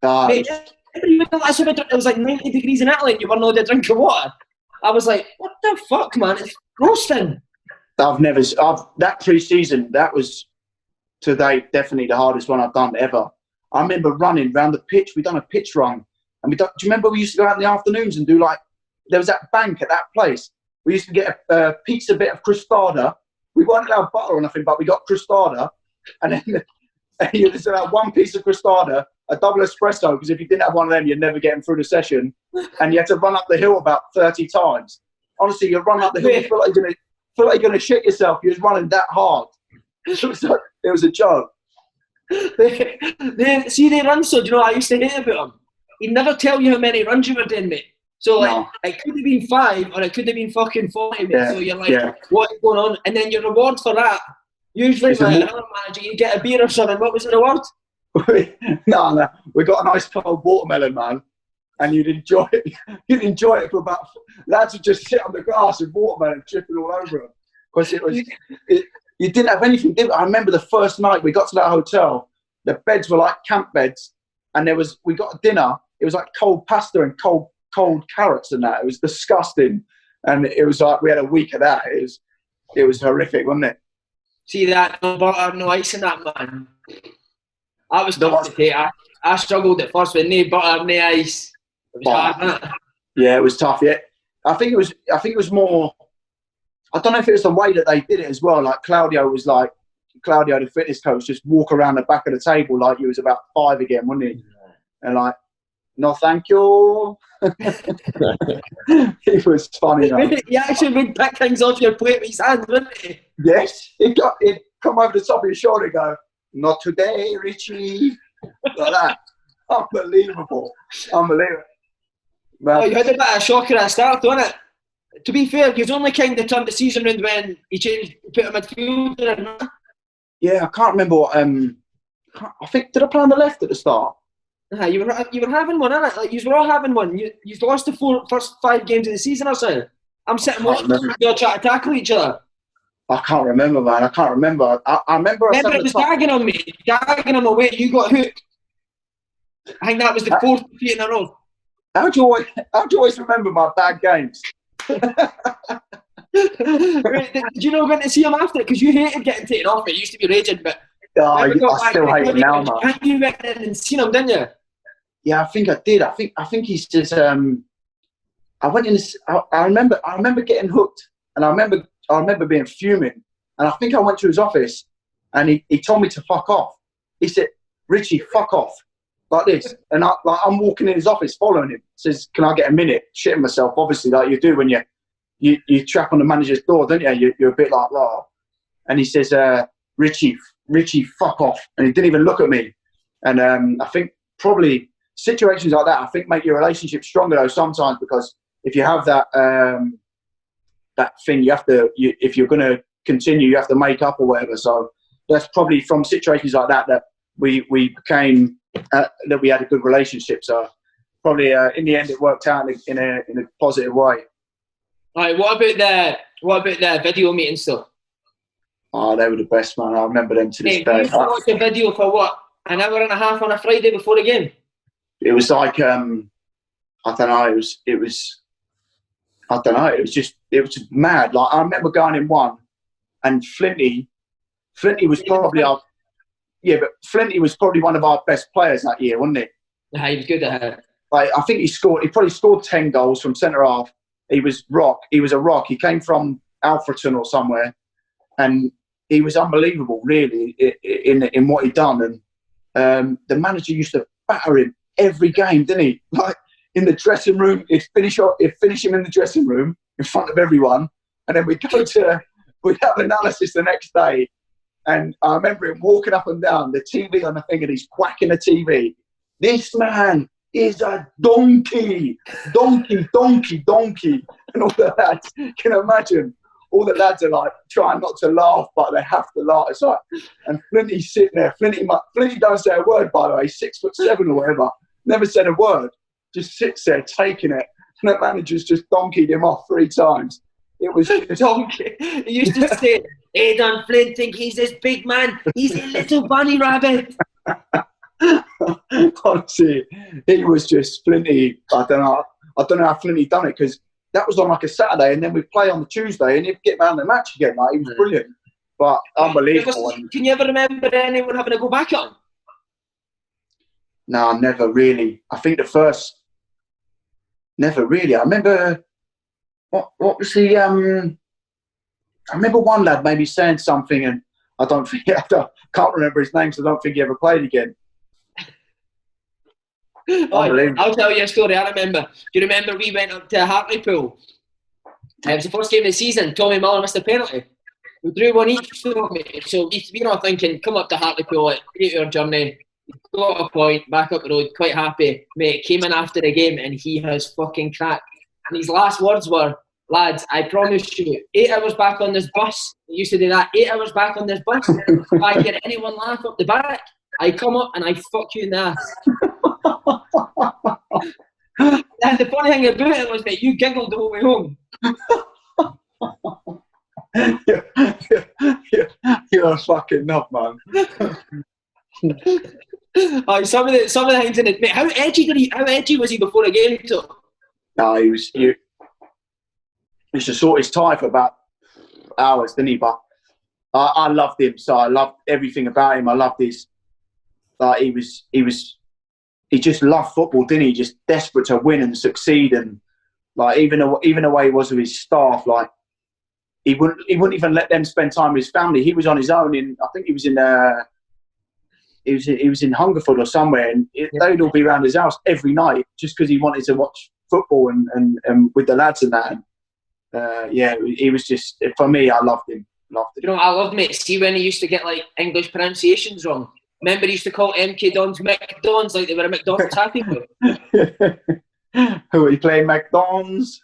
it? Mate, it was like 90 degrees in Italy, and you weren't allowed to drink of water. I was like, what the fuck, man? It's roasting. That pre-season, that was to date definitely the hardest one I've done ever. I remember running around the pitch. We'd done a pitch run, and do you remember we used to go out in the afternoons and do like, there was that bank at that place. We used to get a pizza bit of crostata. We weren't allowed butter or nothing, but we got crostata, and then you just had one piece of crostata, a double espresso, because if you didn't have one of them, you'd never get them through the session, and you had to run up the hill about 30 times. Honestly, you run up the hill, you feel like you're going to shit yourself. You're running that hard. It was a joke. They run so, do you know what I used to hate about them? He'd never tell you how many runs you were doing, mate. So, like, It could have been 5 or it could have been fucking 40, mate. So you're like, what is going on? And then your reward for that, usually like another manager, you get a beer or something. What was the reward? No. We got a nice cold watermelon, man. And you'd enjoy it. You'd enjoy it for about... Lads would just sit on the grass with watermelon dripping all over them. Because you didn't have anything, did you? I remember the first night we got to that hotel, the beds were like camp beds, and we got a dinner. It was like cold pasta and cold carrots and that. It was disgusting, and it was like we had a week of that. It was horrific, wasn't it? See that, no butter, no ice in that, man. I was tough to take. I struggled at first with no butter, no ice. It was hard, wasn't it? Yeah, it was tough. Yeah, I think it was more. I don't know if it was the way that they did it as well. Like Claudio, the fitness coach, just walk around the back of the table like he was about 5 again, wasn't he? And like, no, thank you. He was funny. He actually would pick things off your plate with his hands, wouldn't he? Yes, he'd come over the top of your shoulder and go, not today, Ritchie. Like that. Unbelievable. Man. Oh, you had a bit of a shocker at the start, wasn't it? To be fair, he's only kind of turned the season around when he put a midfielder. Yeah, I can't remember what. I think, did I play on the left at the start? You were having one, innit? Like, you were all having one. You lost the first 5 games of the season or so. I'm sitting watching you all try to tackle each other. I can't remember, man. I can't remember. I remember. Remember, it was dagging on me. Dagging on my way. You got hooked. I think that was the 4th defeat in a row. How do you always remember my bad games? Did you know when to see him after it? Because you hated getting taken off. It used to be raging, but I still hate him now, man. You went in and seen him, didn't you? Yeah, I think I did. I think he's just. I went in. I remember getting hooked, and I remember being fuming, and I think I went to his office, and he told me to fuck off. He said, "Ritchie, fuck off," like this, and I'm walking in his office following him. Says, "Can I get a minute?" Shitting myself, obviously, like you do when you trap on the manager's door, don't you? You're a bit like, oh. And he says, Ritchie, fuck off. And he didn't even look at me. And I think probably situations like that, I think make your relationship stronger though sometimes, because if you have that that thing, if you're going to continue, you have to make up or whatever. So that's probably from situations like that we became, that we had a good relationship. So probably in the end it worked out in a positive way. All right, what about the video meeting stuff? Oh, they were the best, man. I remember them to this day. You watched the video for what? An hour and a half on a Friday before the game? It was like I don't know. It was I don't know. It was just mad. Like I remember going in one, and Flinty was probably but Flinty was probably one of our best players that year, wasn't he? Yeah, he was good at it. Like I think he probably scored 10 goals from centre half. He was a rock. He came from Alfreton or somewhere, and he was unbelievable, really, in what he'd done. And the manager used to batter him every game, didn't he? Like in the dressing room, he'd finish him in the dressing room in front of everyone, and then we'd have analysis the next day. And I remember him walking up and down, the TV on the thing, and he's whacking the TV. This man is a donkey. And all the lads, can you imagine? All the lads are like trying not to laugh, but they have to laugh. It's like, and Flinty's sitting there. Flinty don't say a word, by the way. 6'7" or whatever. Never said a word. Just sits there taking it. And the manager's just donkeyed him off 3 times. It was just donkey. He used to say, Aidan Flint think he's this big man. He's a little bunny rabbit. Honestly, he was just Flinty. I don't know how Flinty done it, because that was on like a Saturday, and then we'd play on the Tuesday, and he'd get man the match again. Like, he was brilliant, but unbelievable. Can you ever remember anyone having to go back on? No, never really. I think the first, never really. I remember what was the I remember one lad maybe saying something, and I can't remember his name, so I don't think he ever played again. I'll tell you a story I remember. Do you remember we went up to Hartlepool? It was the first game of the season. Tommy Miller missed a penalty. We drew one each, so we're all thinking, come up to Hartlepool, like 8-hour journey, got a point, back up the road, quite happy. Mate, came in after the game and he has fucking cracked. And his last words were, lads, I promise you, 8 hours back on this bus. He used to do that, 8 hours back on this bus. If I hear anyone laugh up the back, I come up and I fuck you in the ass. And the funny thing about it was that you giggled the whole way home. You're a fucking nut, man. Some of the things in it. Mate, how edgy was he before a game? No, he used to sort his tie for about hours, didn't he? But I loved him, so I loved everything about him. I loved his, like, he just loved football, didn't he? Just desperate to win and succeed, and like even the way he was with his staff, like he wouldn't even let them spend time with his family. He was on his own I think he was in Hungerford or somewhere, and they'd all be around his house every night just because he wanted to watch football and with the lads and that. He was just, for me, I loved him. You know what I loved, mate? See when he used to get like English pronunciations wrong. Remember he used to call MK Dons McDons like they were a McDonald's happy meal. Who are you playing, McDonald's?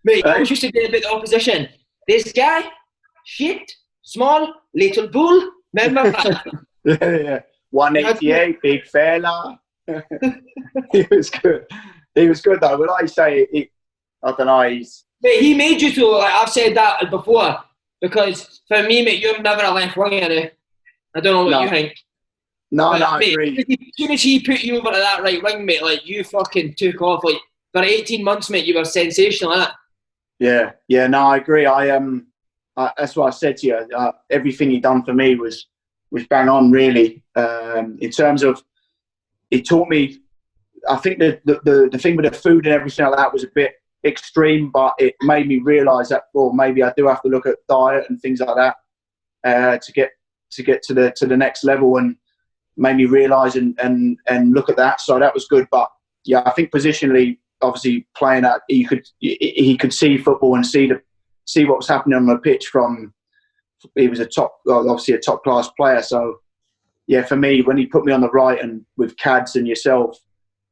Mate, I always used to do about the opposition. This guy, shit, small, little bull. Remember that? Yeah. 188, big fella. He was good. He was good though. When I say it, I don't know. Mate, he made you to. Like, I've said that before, because for me, mate, you're never a left winger. I don't know what you think. No, but, I mate, agree. As soon as he put you over to that right wing, mate, like you fucking took off. Like for 18 months, mate, you were sensational at it. Yeah. No, I agree. That's what I said to you. Everything he done for me was bang on, really. In terms of, it taught me. I think the thing with the food and everything like that was a bit extreme, but it made me realise that, well, maybe I do have to look at diet and things like that to get to the next level, and made me realise and look at that. So that was good. But yeah, I think positionally, obviously playing at, he could see football and see what was happening on the pitch. He was obviously a top class player. So yeah, for me, when he put me on the right and with Cads and yourself,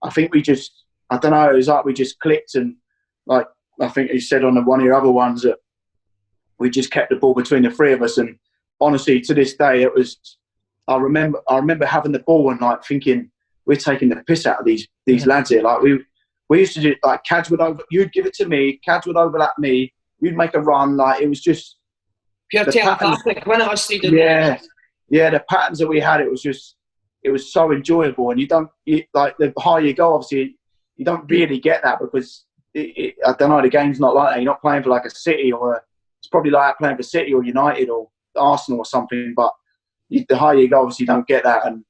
I think I don't know, it was like we just clicked, and like I think he said on one of your other ones that we just kept the ball between the three of us. And honestly, to this day, it was. I remember having the ball and like thinking, we're taking the piss out of these lads here. Like we used to do, like Cads you'd give it to me, Cads would overlap me, you'd make a run. Like it was just pure telepathic. When I was student. Yeah, the patterns that we had, it was so enjoyable. And like the higher you go, obviously, you don't really get that because I don't know, the game's not like that. You're not playing for like a City it's probably like playing for City or United or Arsenal or something. But the higher you go, obviously, you don't get that. And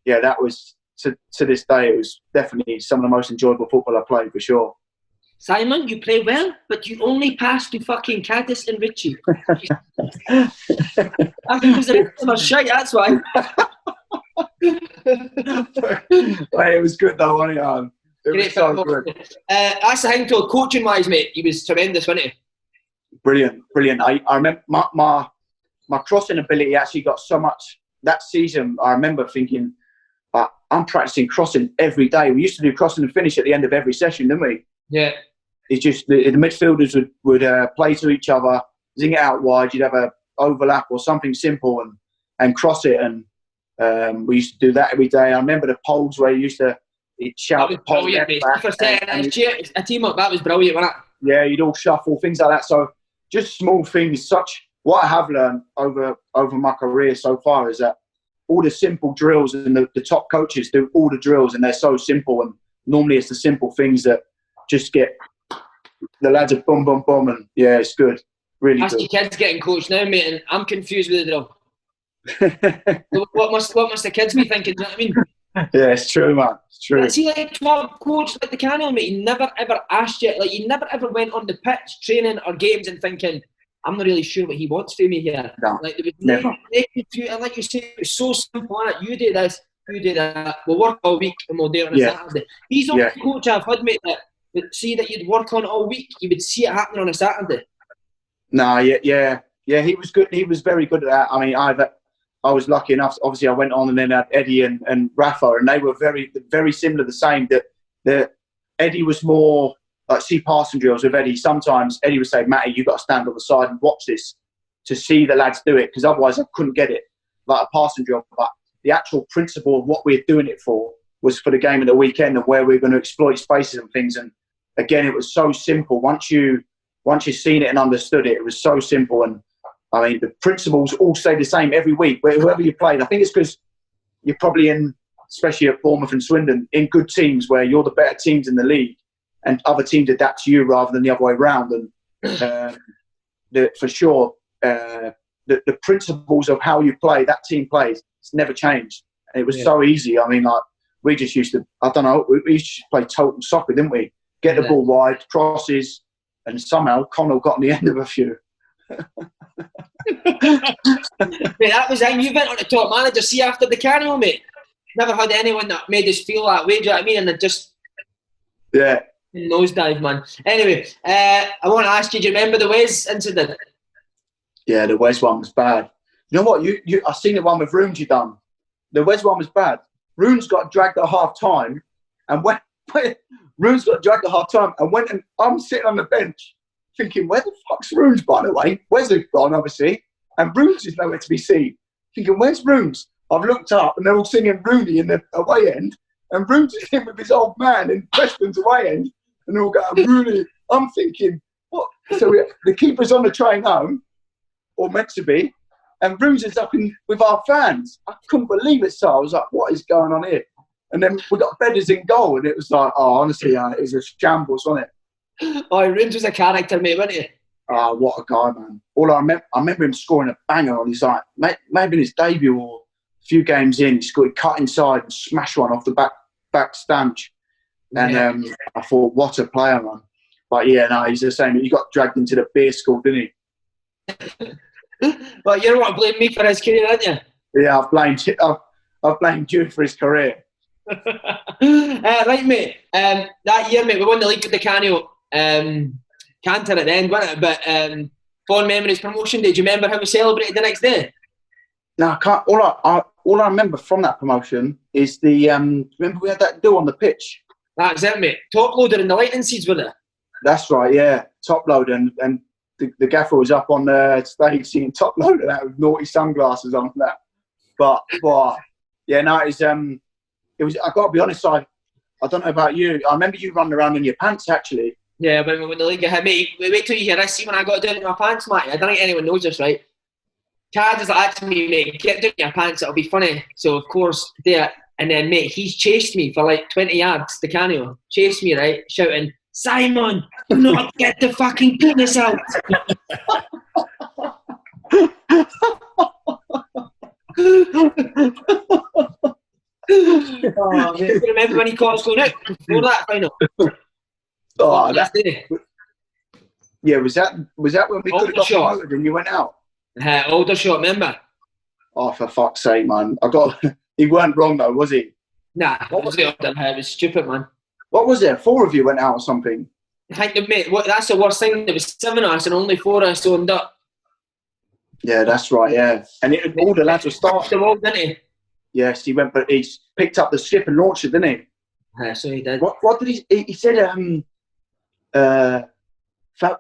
yeah, that was, to this day, it was definitely some of the most enjoyable football I played, for sure. Simon, you play well, but you only pass to fucking Caddis and Ritchie. I think because the rest of them are shite, that's why. It was good though, wasn't it? It was so good. That's the thing, though, coaching-wise, mate, he was tremendous, wasn't he? Brilliant. I remember my crossing ability actually got so much that season. I remember thinking, I'm practicing crossing every day. We used to do crossing and finish at the end of every session, didn't we? Yeah. It's just the midfielders would play to each other, zing it out wide. You'd have a overlap or something simple and cross it. And we used to do that every day. I remember the poles where you used to shout the pole left back. A team up, that was brilliant, wasn't it? Yeah, you'd all shuffle, things like that. So just small things. What I have learned over my career so far is that all the simple drills, and the top coaches do all the drills, and they're so simple. And normally it's the simple things that just get the lads are boom, boom, boom, and yeah, it's good. Really That's good. your kids getting coached now, mate, and I'm confused with the drill. what must the kids be thinking? Do you know what I mean? Yeah, it's true, man. It's true. See, like top coach like Di Canio, mate, he never ever asked you, like he never ever went on the pitch, training or games, and thinking, I'm not really sure what he wants from me here. No, like there was never. And like you say, it was so simple. You do this, you do that. We'll work all week and we'll do it on a Saturday. He's the only coach I've had, mate, that see that you'd work on it all week, you would see it happening on a Saturday. No, yeah. He was good. He was very good at that. I mean, I was lucky enough. Obviously, I went on and then had Eddie and Rafa, and they were very, very similar. The same. That Eddie was more like passing drills with Eddie. Sometimes Eddie would say, "Matty, you've got to stand on the side and watch this to see the lads do it, because otherwise I couldn't get it like a passing drill." But the actual principle of what we're doing it for was for the game of the weekend and where we're going to exploit spaces and things. And again, it was so simple. Once you've seen it and understood it, it was so simple. And I mean, the principles all stay the same every week, whoever you played. I think it's because you're probably in, especially at Bournemouth and Swindon, in good teams where you're the better teams in the league, and other teams adapt to you rather than the other way around. And for sure, the principles of how you play, that team plays, it's never changed. And it was so easy. I mean, like, we just used to, I don't know, we used to play total soccer, didn't we? Get the ball wide, crosses, and somehow Connell got on the end of a few. Mate, that was him. You went on the top manager. See, after Di Canio, mate, never had anyone that made us feel that way. Do you know what I mean? And it just nosedive, man. Anyway, I want to ask you: do you remember the Wes incident? Yeah, the Wes one was bad. You know what? You I seen the one with Runes you done. The Wes one was bad. Runes got dragged at half time, and when Runes got dragged at half time, and went and I'm sitting on the bench thinking, where the fuck's Runes, by the way? Where's he gone, obviously? And Runes is nowhere to be seen. Thinking, where's Runes? I've looked up and they're all singing Rooney in the away end, and Runes is in with his old man in Preston's away end, and they're all going, Rooney. I'm thinking, what? So the keeper's on the train home, or meant to be, and Runes is up with our fans. I couldn't believe it, so I was like, what is going on here? And then we got Bedders in goal, and it was like, oh, honestly, it was a shambles, wasn't it? Oh, Runes was a character, mate, wasn't he? Oh, what a guy, man. I remember him scoring a banger on his, like, maybe in his debut or a few games in, he cut inside and smashed one off the back stanch. And I thought, what a player, man. But yeah, no, he's the same. He got dragged into the beer school, didn't he? Well, you don't want to blame me for his career, don't you? Yeah, I've blamed you for his career. Right, mate. That year, mate, we won the league with Di Canio. Canter at the end, wasn't it? But fond memories, promotion day. Do you remember how we celebrated the next day? No, I can't. All I remember from that promotion is the remember we had that do on the pitch. That's it, mate. Top loader and the lightning seeds were there. That's right, yeah. Top loader, and the gaffer was up on the stage singing Top Loader that with naughty sunglasses on that. But yeah, no, it was. I got to be honest, I don't know about you. I remember you running around in your pants actually. Yeah, when we won the league, mate. Wait till you hear this. See when I got down in my pants, mate. I don't think anyone knows this, right? Cad is like to me, mate, get down in your pants, it'll be funny. So of course, there. And then, mate, he's chased me for like 20 yards, Di Canio. Chased me, right? Shouting, Simon, do not get the fucking penis out. Oh, mate, you remember when he caught us going out before that final? Yeah, was that when we could have got promoted and you went out? Aldershot, remember? Oh, for fuck's sake, man! He weren't wrong though, was he? Nah, it was stupid, man. What was there? 4 of you went out or something? I think, mate, that's the worst thing. There was 7 of us and only 4 of us owned up. Yeah, that's right. Yeah, and all the lads were starting. The wall, didn't he? Yes, he went, but he picked up the ship and launched it, didn't he? Yeah, so he did. What did he? He said,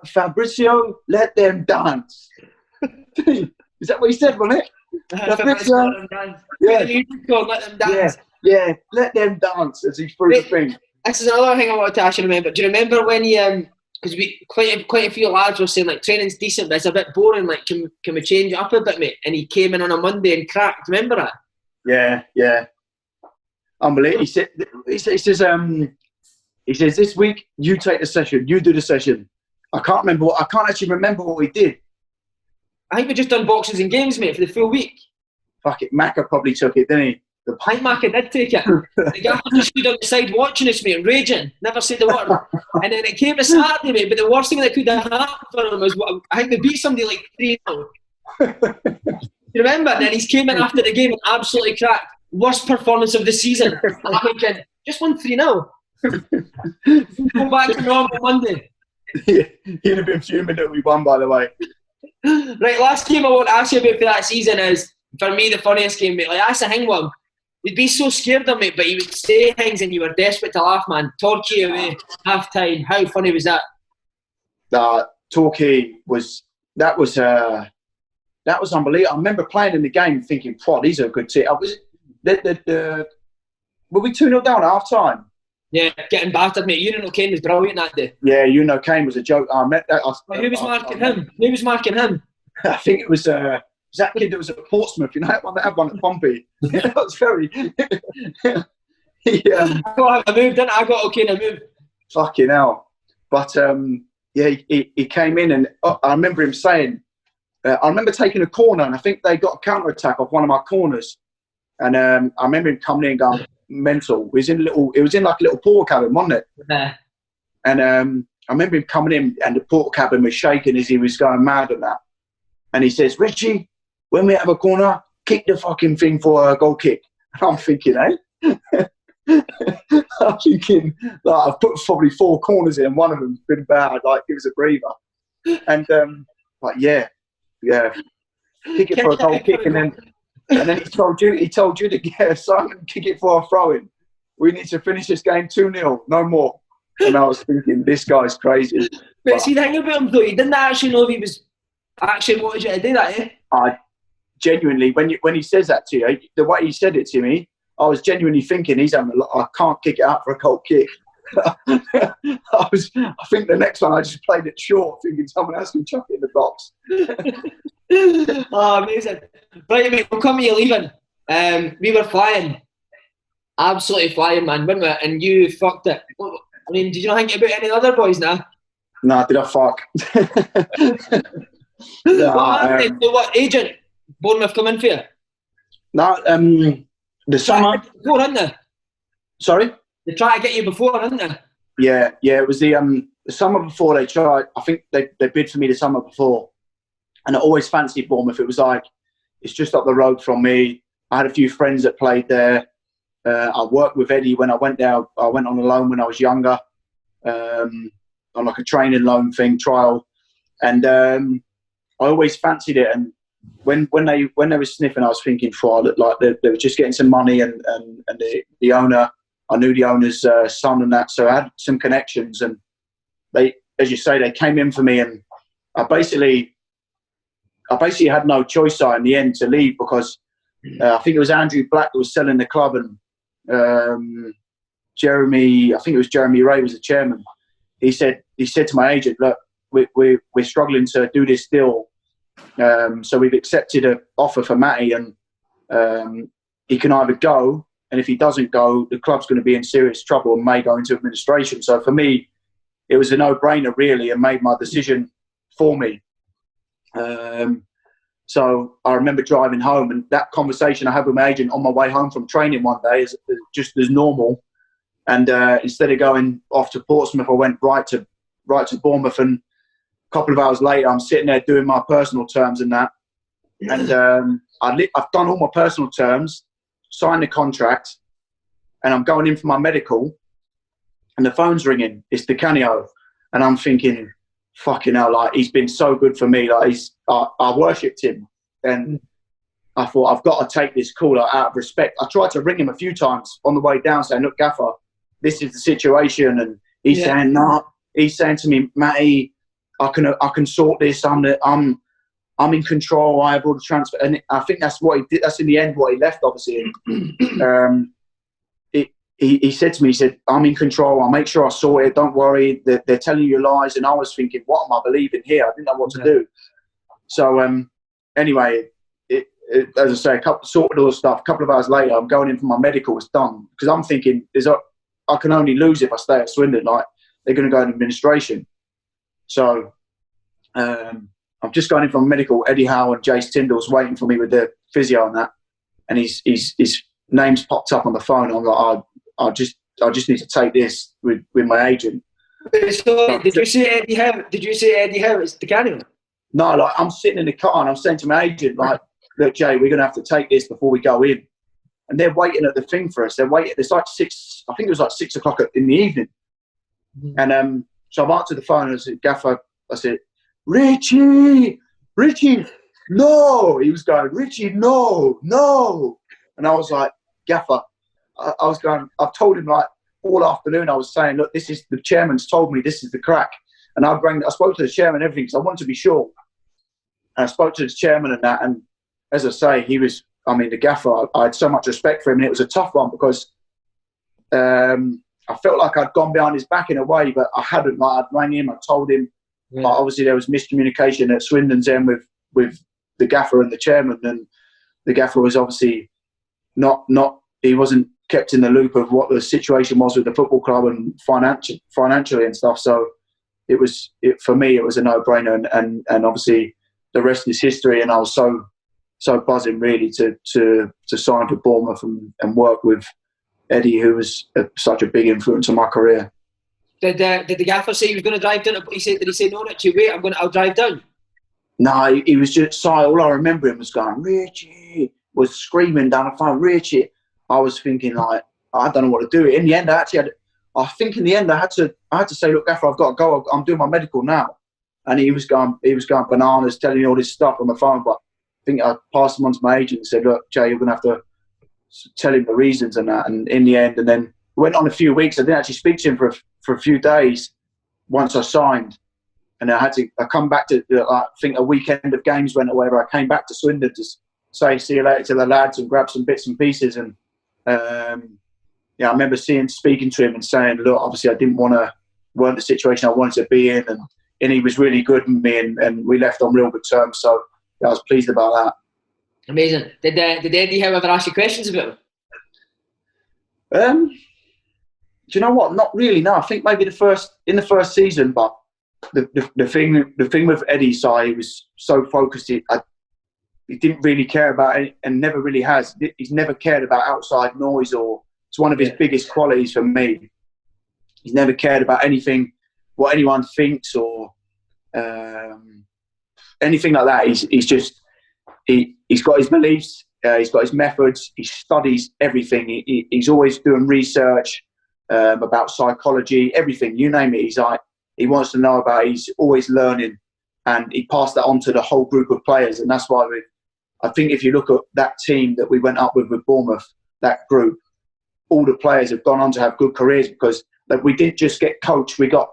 Fabrizio, let them dance. Is that what he said, wasn't it? Fabrizio, let them dance. Yeah, let them dance as he threw the thing. This is another thing I wanted to actually remember. Do you remember when he, because quite a few lads were saying like training's decent, but it's a bit boring. Like, can we change it up a bit, mate? And he came in on a Monday and cracked. Remember that? Yeah. Unbelievable. He says this week you take the session, you do the session. I can't actually remember what we did. I think we just done boxes and games, mate, for the full week. Fuck it, Macca probably took it, didn't he? I think Macca did take it. The guy just stood on the side watching us, mate, raging, never said the word. And then it came to Saturday, mate, but the worst thing that could have happened for him was, I think they beat somebody like 3-0. You remember? And then he came in after the game and absolutely cracked. Worst performance of the season. And I'm thinking, just won 3-0. Go back to normal Monday. He'd have been fuming that we won, by the way. Right, last game I want to ask you about for that season is, for me, the funniest game, mate. Like, that's a hang one. You'd be so scared of me, but he would say things and you were desperate to laugh, man. Torquay away, half time. How funny was that? Torquay was unbelievable. I remember playing in the game thinking, these are a good team. Were we 2-0 down at half time? Yeah, getting battered, mate. Kane was brilliant that day. Yeah, Kane was a joke. I met that. Who was marking him? Who was marking him? I think it was that kid that was at Portsmouth. You know, that one that had one at Pompey. That was Ferry. I got a move, didn't I? I got O'Kane a move. Fucking hell. But, he came in and I remember him saying, I remember taking a corner and I think they got a counter-attack off one of my corners. And I remember him coming in and going mental. It was in like a little porter cabin, wasn't it? Yeah. And I remember him coming in and the porter cabin was shaking as he was going mad and that. And he says, Ritchie, when we have a corner, kick the fucking thing for a goal kick. And I'm thinking, I'm thinking, like, I've put probably 4 corners in and one of them's been bad, like, give us a breather. And, kick it for a goal kick. And then he told you to get Simon, kick it for a throw-in. We need to finish this game 2-0, no more. And I was thinking, this guy's crazy. But see, the thing about him, though, he didn't actually know if he was actually wanted you to do that, I genuinely, when he says that to you, the way he said it to me, I was genuinely thinking I can't kick it out for a goal kick. I think the next one I just played it short, thinking someone else can chuck it in the box. Oh, amazing. Right, mate, we'll come to you leaving. We were flying. Absolutely flying, man, weren't we? And you fucked it. I mean, did you not think about any other boys now? No, did I fuck? What agent? Bournemouth come in for you? No, the summer. Before, didn't they? Sorry? They tried to get you before, didn't they? Yeah. It was the summer before they tried. I think they bid for me the summer before. And I always fancied Bournemouth. It was like, it's just up the road from me. I had a few friends that played there. I worked with Eddie when I went there. I went on a loan when I was younger, on like a training loan thing, trial. And I always fancied it. And when they were sniffing, I was thinking, I looked like they were just getting some money. And the owner, I knew the owner's son and that. So I had some connections. And they, as you say, they came in for me. And I basically had no choice in the end to leave because I think it was Andrew Black that was selling the club and Jeremy Ray was the chairman. He said to my agent, look, we're struggling to do this deal. So we've accepted an offer for Matty and he can either go, and if he doesn't go, the club's going to be in serious trouble and may go into administration. So for me, it was a no-brainer really and made my decision for me. So I remember driving home, and that conversation I had with my agent on my way home from training one day is just as normal. And instead of going off to Portsmouth, I went right to Bournemouth. And a couple of hours later, I'm sitting there doing my personal terms and that. And I've done all my personal terms, signed the contract, and I'm going in for my medical. And the phone's ringing. It's Di Canio, and I'm thinking, fucking hell, like, he's been so good for me. Like, I worshipped him, and I thought, I've got to take this call, like, out of respect. I tried to ring him a few times on the way down, saying, look, Gaffer, this is the situation. And he's saying, no. He's saying to me, Matty, I can sort this. I'm in control. I have all the transfer. And I think that's what he did. That's in the end what he left, obviously. He said to me, he said, I'm in control. I'll make sure I sort it. Don't worry. They're telling you lies. And I was thinking, what am I believing here? I didn't know what to do. So anyway, as I say, sorted all the stuff. A couple of hours later, I'm going in for my medical. It's done. Because I'm thinking, I can only lose if I stay at Swindon. Like, they're going to go in administration. So I'm just going in for medical. Eddie Howe and Jace Tyndall's waiting for me with the physio and that. And his name's popped up on the phone. I'm like, I just need to take this with my agent. So, did you say Eddie Howe? Did you say Eddie Howe is Di Canio? No, like, I'm sitting in the car and I'm saying to my agent, like, look, Jay, we're going to have to take this before we go in. And they're waiting at the thing for us. They're waiting. It's like 6. I think it was like 6 o'clock in the evening. Mm-hmm. And so I've answered the phone and I said, Gaffer, I said, Ritchie, no. He was going, Ritchie, no. And I was like, Gaffer, I was going, I've told him, like, all afternoon I was saying, look, this is, the chairman's told me this is the crack. And I spoke to the chairman and everything because I wanted to be sure. And I spoke to the chairman and that. And as I say, he was, I mean, the Gaffer, I had so much respect for him. And it was a tough one because I felt like I'd gone behind his back in a way, but I hadn't. Like, I'd rang him, I told him. Yeah. Like, obviously, there was miscommunication at Swindon's end with the Gaffer and the chairman. And the Gaffer was obviously not he wasn't kept in the loop of what the situation was with the football club and financially and stuff. So for me, it was a no-brainer. And obviously, the rest is history. And I was so buzzing, really, to sign for Bournemouth and work with Eddie, who was such a big influence on my career. Did the Gaffer say he was going to drive down? Did he say, no, Richie, wait, I'll drive down? No, he was just, all I remember him was going, Ritchie, was screaming down the phone, Ritchie. I was thinking, like, I don't know what to do. In the end, I had to say, look, Gaffer, I've got to go. I'm doing my medical now. And he was going bananas, telling me all this stuff on the phone. But I think I passed him on to my agent and said, look, Jay, you're going to have to tell him the reasons and that. And in the end, and then it went on a few weeks. I didn't actually speak to him for a few days once I signed. And I come back to, I think a weekend of games went away where I came back to Swindon to say see you later to the lads and grab some bits and pieces. And I remember speaking to him and saying, look, obviously weren't the situation I wanted to be in. And he was really good with me and we left on real good terms. So I was pleased about that. Amazing. Did Eddie Howe ever ask you questions about him? Do you know what? Not really. No, I think maybe in the first season. But the thing with Eddie's side, he was so focused. He didn't really care about it, and never really has. He's never cared about outside noise, or it's one of his biggest qualities for me. He's never cared about anything, what anyone thinks, or anything like that. He's got his beliefs. He's got his methods. He studies everything. He's always doing research about psychology, everything. You name it. He wants to know about it. He's always learning, and he passed that on to the whole group of players. And that's why I think if you look at that team that we went up with Bournemouth, that group, all the players have gone on to have good careers because we didn't just get coached. We got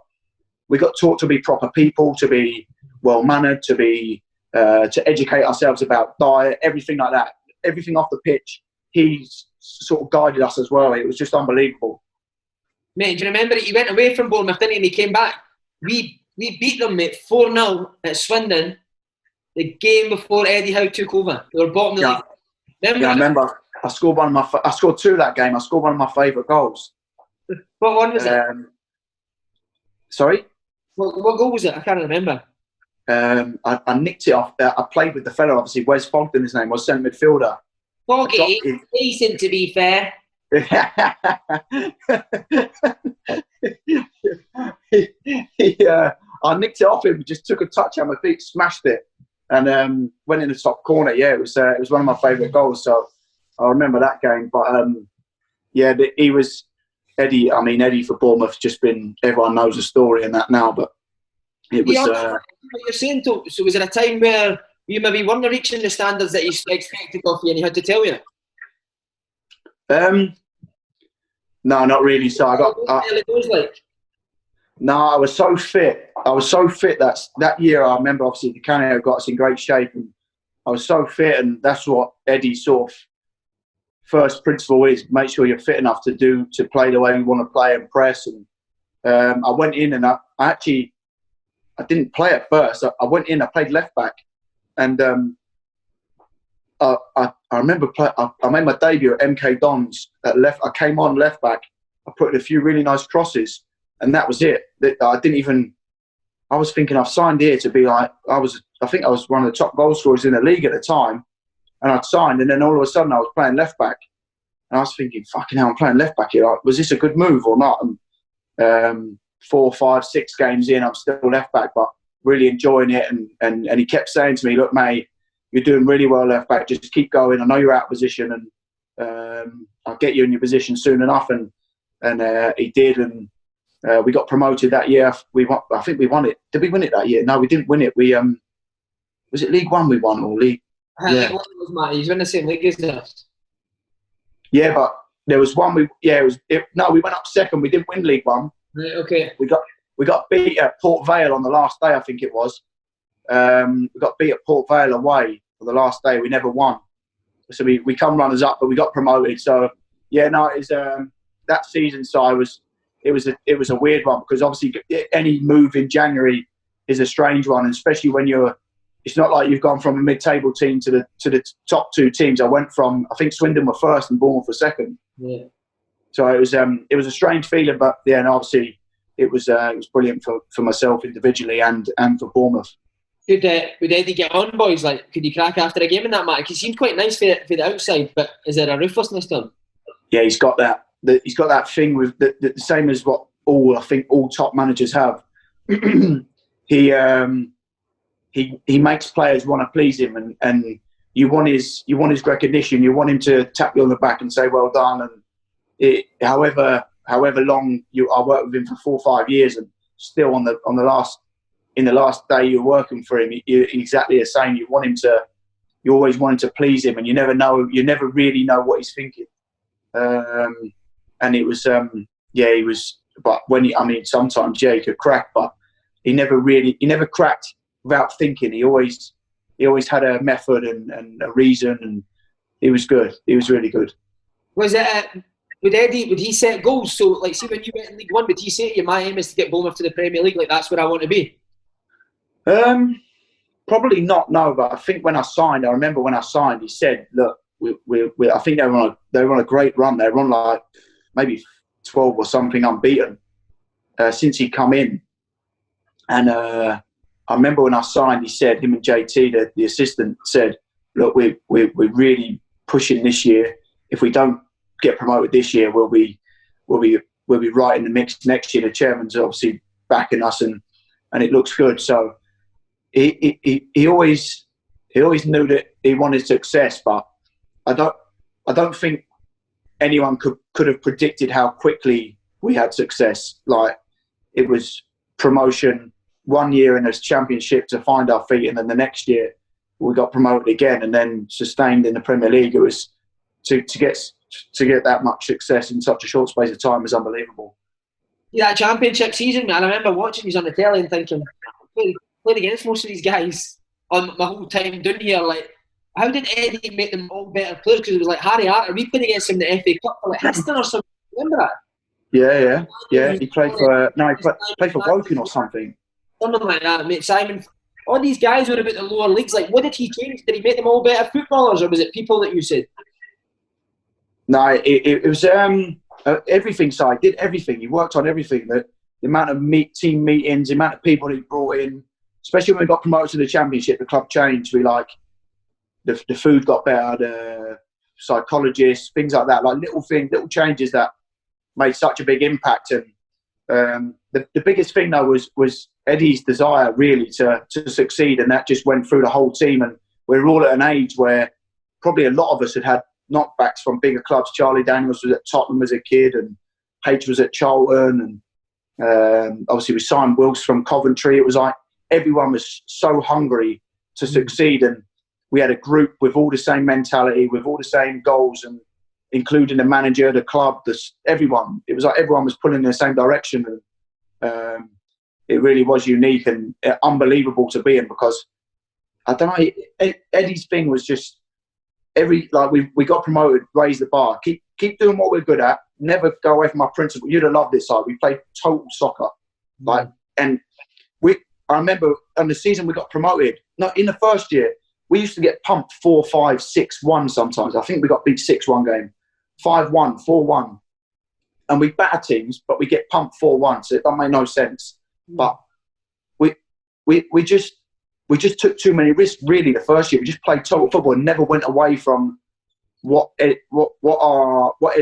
taught to be proper people, to be well mannered, to educate ourselves about diet, everything like that. Everything off the pitch, he sort of guided us as well. It was just unbelievable. Mate, do you remember he went away from Bournemouth, didn't he? And he came back. We beat them, mate, 4-0 at Swindon, the game before Eddie Howe took over. They were bottom of the league. I remember. I scored 2 that game. I scored one of my favourite goals. What one was it? Sorry? What goal was it? I can't remember. I nicked it off. I played with the fellow, obviously, Wes Fogden, his name was, centre midfielder. Foggy, decent to be fair. I nicked it off him, just took a touch on my feet, smashed it, and went in the top corner. Yeah, it was one of my favourite goals. So I remember that game. But he was Eddie. I mean, Eddie for Bournemouth, just been, everyone knows the story and that now. But it was. What you're saying, so was there a time where you maybe weren't reaching the standards that you expected of you, and he had to tell you? No, not really. So I got. No, I was so fit. That year. I remember, obviously, Di Canio got us in great shape, and I was so fit. And that's what Eddie's sort of first principle is: make sure you're fit enough to play the way you want to play and press. And I went in, and I didn't play at first. I went in. I played left back, and I remember I made my debut at MK Dons at left. I came on left back. I put in a few really nice crosses, and that was it. I didn't even. I was thinking I've signed here to be like I think I was one of the top goal scorers in the league at the time, and I'd signed, and then all of a sudden I was playing left back, and I was thinking, fucking hell, I'm playing left back here. Like, was this a good move or not? And 4, 5, 6 games in, I'm still left back, but really enjoying it. And he kept saying to me, look, mate, you're doing really well left back. Just keep going. I know you're out of position, and I'll get you in your position soon enough. And he did, and we got promoted that year. I think we won it. Did we win it that year? No, we didn't win it. We was it League One we won, or League? Yeah. League One was, Matt. He's in the same league as us. Yeah, but there was one. We went up second. We didn't win League One. Right, okay. We got beat at Port Vale on the last day, I think it was. We got beat at Port Vale away for the last day. We never won. So we come runners up, but we got promoted. So yeah, no, it was that season. So it was a weird one, because obviously any move in January is a strange one, especially when it's not like you've gone from a mid-table team to the top 2 teams. I went from, I think Swindon were first and Bournemouth were second. Yeah. So it was a strange feeling, but yeah, and obviously it was brilliant for myself individually and for Bournemouth. Would Eddie get on, boys? Like, could he crack after a game in that match? Because he seemed quite nice for the outside, but is there a ruthlessness to him? Yeah, he's got that. He's got that thing with the same as what all top managers have. He makes players want to please him, and you want his recognition. You want him to tap you on the back and say well done. And however long I worked with him for 4 or 5 years, and still in the last day you're working for him, you're exactly the same. You always want him to please him, and you never really know what he's thinking. And it was he was. But sometimes he could crack, but he never cracked without thinking. He always had a method and a reason, and he was good. He was really good. Was it? Would he set goals? So, like, see, when you went in League One, would he say to you, my aim is to get Bournemouth to the Premier League? Like, that's where I want to be? Probably not, no. But I think when I remember when I signed, he said, look, I think they were on a great run. They were on like maybe 12 or something unbeaten since he come in. And I remember when I signed, he said, him and JT, the assistant, said, look, we're really pushing this year. If we don't get promoted this year, we'll be right in the mix next year. The chairman's obviously backing us, and it looks good. So he always knew that he wanted success, but I don't think anyone could have predicted how quickly we had success. Like, it was promotion 1 year in a championship to find our feet, and then the next year we got promoted again, and then sustained in the Premier League. It was to get that much success in such a short space of time was unbelievable. Yeah, that championship season, man, I remember watching these on the telly and thinking, I played against most of these guys on my whole time down here. Like, how did Eddie make them all better players? Because it was like Harry Arter, we played against him in the FA Cup for like Histon or something. Remember that? Yeah. He played for Woking or something. Something like that, mate. Simon, all these guys were about the lower leagues. Like, what did he change? Did he make them all better footballers, or was it people that you said? No, it was everything. So I did everything. He worked on everything. The amount of team meetings, the amount of people he brought in, especially when we got promoted to the Championship, the club changed. We like the food got better, the psychologists, things like that, like little changes that made such a big impact. And the biggest thing though was Eddie's desire really to succeed, and that just went through the whole team. And we're all at an age where probably a lot of us had knockbacks from bigger clubs. Charlie Daniels was at Tottenham as a kid, and H was at Charlton, and obviously we signed Wilkes from Coventry. It was like everyone was so hungry to succeed, and we had a group with all the same mentality, with all the same goals, and including the manager, the club, everyone. It was like everyone was pulling in the same direction, and it really was unique and unbelievable to be in, because I don't know, Eddie's thing was just we got promoted, raise the bar, keep doing what we're good at, never go away from our principle. You'd have loved this side. We played total soccer, and I remember on the season we got promoted. No, in the first year we used to get pumped 4-5, 6-1 sometimes. I think we got beat 6-1 game, 5-1, 4-1, and we batter teams, but we get pumped 4-1. So it don't make no sense. But we just took too many risks. Really, the first year we just played total football and never went away from what Ed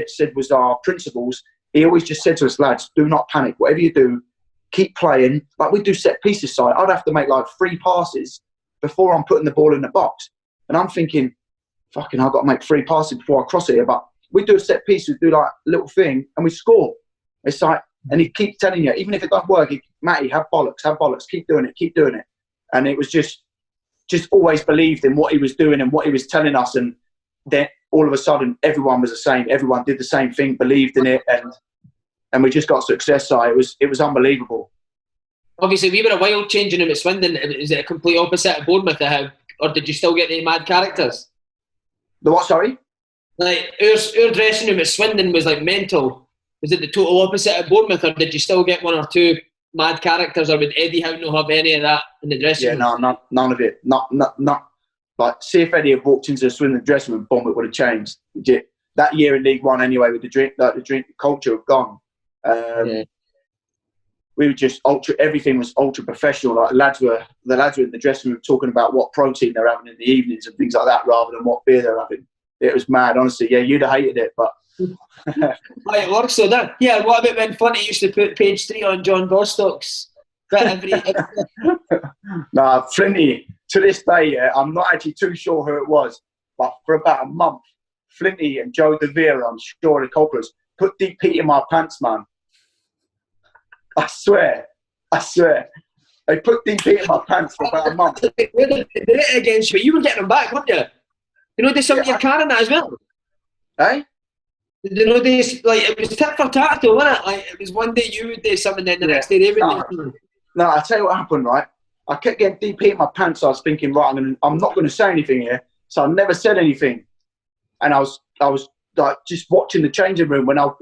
said was our principles. He always just said to us, lads, do not panic. Whatever you do, keep playing. Like we do set pieces side. I'd have to make like 3 passes before I'm putting the ball in the box, and I'm thinking, fucking, I've got to make 3 passes before I cross it here. But we do a set piece, we do like a little thing, and we score. It's like, and he keeps telling you, even if it don't work, Matty, have bollocks, keep doing it. And it was just always believed in what he was doing and what he was telling us. And then all of a sudden, everyone was the same. Everyone did the same thing, believed in it, and we just got success. So it was unbelievable. Obviously, we were a wild changing room at Swindon. Is it a complete opposite of Bournemouth, or did you still get the mad characters? The what? Sorry. Like our dressing room at Swindon was like mental. Was it the total opposite of Bournemouth, or did you still get 1 or 2 mad characters, or would Eddie Howe not have any of that in the dressing room? Yeah, no, none of it. Not. Like, see if Eddie had walked into the Swindon dressing room, boom, it would have changed. That year in League One, anyway, with the drink culture had gone. We were just everything was ultra professional. Like the lads were in the dressing room talking about what protein they're having in the evenings and things like that, rather than what beer they're having. It was mad, honestly. Yeah, you'd have hated it, but right, it works so that. Yeah, what about when Flinty used to put page 3 on John Bostock's every Nah, Flinty, to this day, yeah, I'm not actually too sure who it was, but for about a month, Flinty and Joe De Vera, I'm sure the culprits, put deep heat in my pants, man. I swear. They put deep heat in my pants for about a month. They did it against you, but you were getting them back, weren't you? You know, there's something you're carrying that as well. Eh? You know, it was tit for tat, though, wasn't it? Like, it was one day you would do something, then the next day they would do. No, I'll tell you what happened, right? I kept getting deep heat in my pants, so I was thinking, right, I'm not going to say anything here. So I never said anything. And I was like just watching the changing room when I'd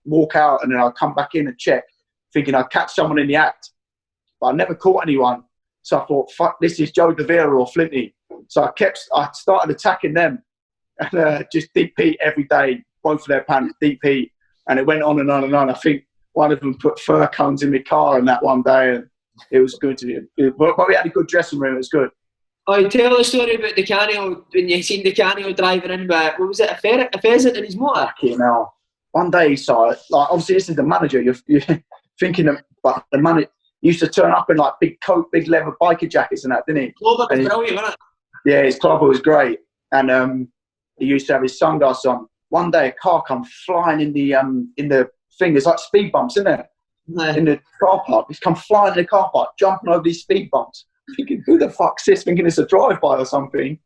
walk out and then I'd come back in and check, thinking I'd catch someone in the act. But I never caught anyone. So I thought, fuck, this is Joe De Vera or Flinty. So I started attacking them, and just deep heat every day, both of their pants, deep heat. And it went on and on and on. I think one of them put fur cones in my car on that one day, and it was good. But we had a good dressing room. It was good. I tell a story about Di Canio, when you seen Di Canio driving in, but what was it, a pheasant in his motor? Fucking hell. One day he saw it. Like, obviously, this is the manager. You're thinking of, but the manager used to turn up in like big coat, big leather biker jackets and that, didn't he? Clover was brilliant, wasn't it? Yeah, his clover was great. And he used to have his sunglasses on. One day a car come flying in the thing. There's like speed bumps, isn't there? No. In the car park. He's come flying in the car park, jumping over these speed bumps. Thinking, who the fuck's this? Thinking it's a drive-by or something.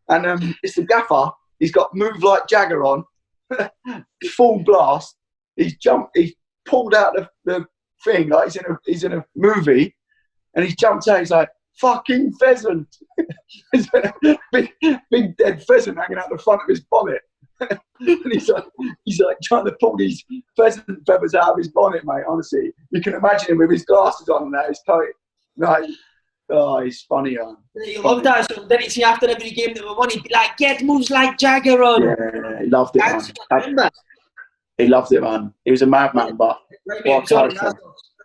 And it's the gaffer. He's got Move Like Jagger on. Full blast. He's pulled out the thing like he's in a movie, and he's jumped out. He's like, fucking pheasant. big dead pheasant hanging out the front of his bonnet. And he's like trying to pull these pheasant feathers out of his bonnet, mate. Honestly, you can imagine him with his glasses on and that. His coat, like, oh, he's funny, man. You loved that. So didn't he see after every game that we won, he'd be like, "Get Moves Like Jagger on." Yeah, he loved it, man. He loved it, man. He was a madman, but right, sorry,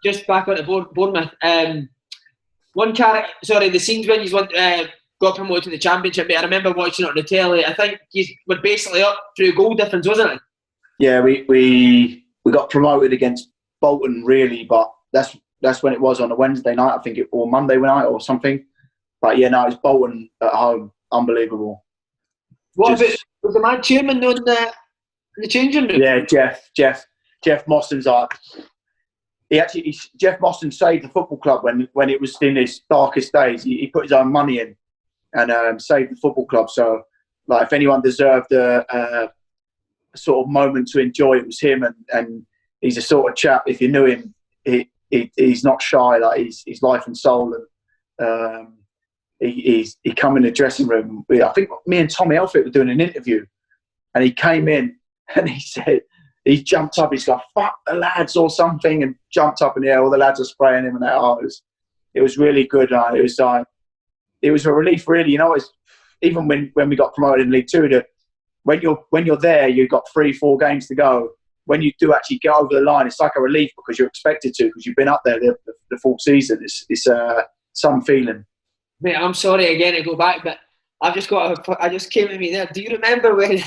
just back on to Bournemouth. the scenes when you got promoted to the Championship, mate, I remember watching it on the telly. I think you were basically up through goal difference, wasn't it? Yeah, we got promoted against Bolton, really, but that's when it was on a Wednesday night, I think, or Monday night or something. But yeah, no, it's Bolton at home. Unbelievable. Was the man chairman on the changing room? Yeah, Jeff Mostyn's like, Jeff Mostyn saved the football club when it was in its darkest days. He put his own money in and saved the football club. So, like, if anyone deserved a sort of moment to enjoy, it was him. And he's a sort of chap, if you knew him, he's not shy. Like, he's life and soul. And he come in the dressing room. I think me and Tommy Elphick were doing an interview, and he came in and he said, he jumped up, he's like, "Fuck the lads," or something, and jumped up in the air. All the lads are spraying him, and it was really good. It was a relief, really. You know, even when we got promoted in League Two, when you're there, you've got 3-4 games to go. When you do actually get over the line, it's like a relief because you're expected to, because you've been up there the full season. It's some feeling. Mate, I'm sorry again to go back, but I just came to me there. Do you remember when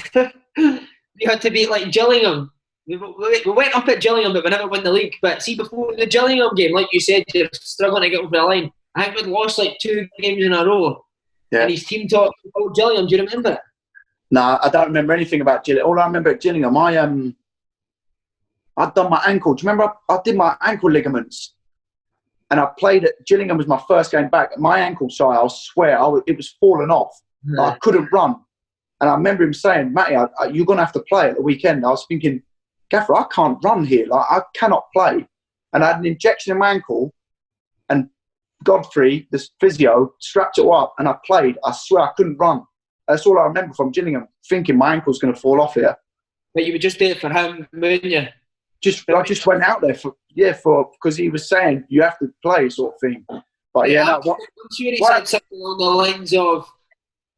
you had to beat like Gillingham? We went up at Gillingham, but we never won the league. But see, before the Gillingham game, like you said, you're struggling to get over the line. I think we'd lost like 2 games in a row. Yeah. And his team talked about Gillingham. Do you remember? No, I don't remember anything about Gillingham. All I remember at Gillingham, I'd done my ankle. Do you remember? I did my ankle ligaments, and I played at Gillingham. Was my first game back. My ankle side, I swear, it was falling off. Yeah. I couldn't run, and I remember him saying, "Matty, you're going to have to play at the weekend." I was thinking, "Gaffer, I can't run here. Like, I cannot play." And I had an injection in my ankle, and Godfrey, this physio, strapped it up, and I played. I swear, I couldn't run. That's all I remember from Gillingham, thinking my ankle's going to fall off here. But you were just there for him, weren't you? I just went out there because he was saying you have to play, sort of thing. But I'm sure he said something along the lines of,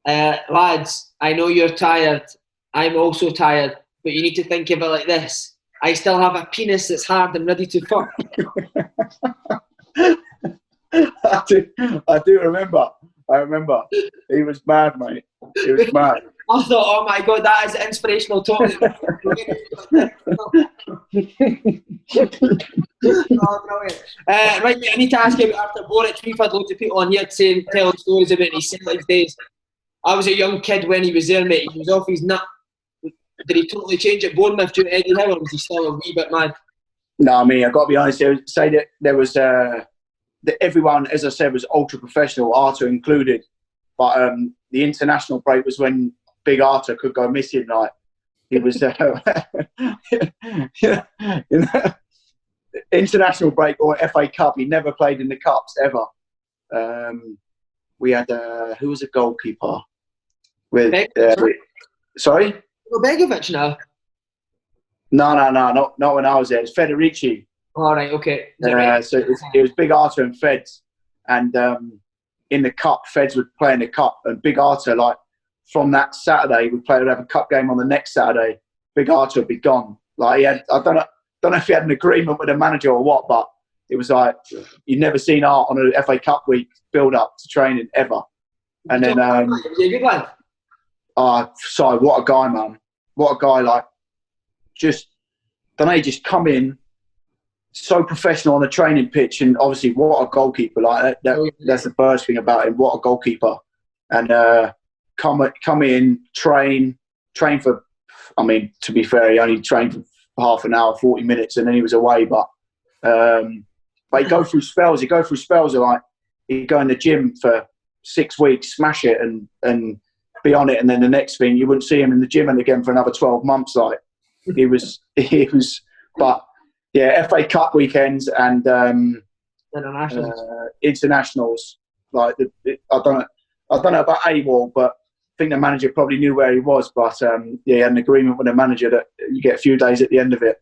"Lads, I know you're tired. I'm also tired, but you need to think of it like this: I still have a penis that's hard and ready to fuck." I do remember. I remember. He was mad, mate. He was mad. I thought, oh my God, that is inspirational talk. Right, mate, I need to ask you about after Bournemouth. We've had loads of people on here telling stories about his Celtic days. I was a young kid when he was there, mate. He was off his nut. Did he totally change at Bournemouth due to Eddie Howe, or was he still a wee bit mad? No, I mean, I've got to be honest. I would say that there was that everyone, as I said, was ultra professional, Arthur included. But the international break was when Big Arthur could go missing. Like, he was international break or FA Cup. He never played in the cups ever. We had who was a goalkeeper? Sorry, Begovic now. No, not when I was there. It's Ritchie. All right, okay. So it was Big Arthur and Feds, and in the cup, Feds would play in the cup, and Big Arthur, like, from that Saturday, we'd have a cup game on the next Saturday. Big Arthur would be gone. Like, he had, I don't know if he had an agreement with the manager or what, but it was like you'd never seen Art on a FA Cup week build up to training ever. And then, sorry, what a guy, man! What a guy! Like, just just come in. So professional on the training pitch, and obviously what a goalkeeper! Like that's the first thing about him. What a goalkeeper! And come in, train for. I mean, to be fair, he only trained for half an hour, 40 minutes, and then he was away. But he'd go through spells. He'd go through spells of, like, he'd go in the gym for 6 weeks, smash it, and be on it, and then the next thing you wouldn't see him in the gym and again for another 12 months. Like, he was, but. Yeah, FA Cup weekends and internationals. Like, I don't know about AWOL, but I think the manager probably knew where he was. But he had an agreement with the manager that you get a few days at the end of it.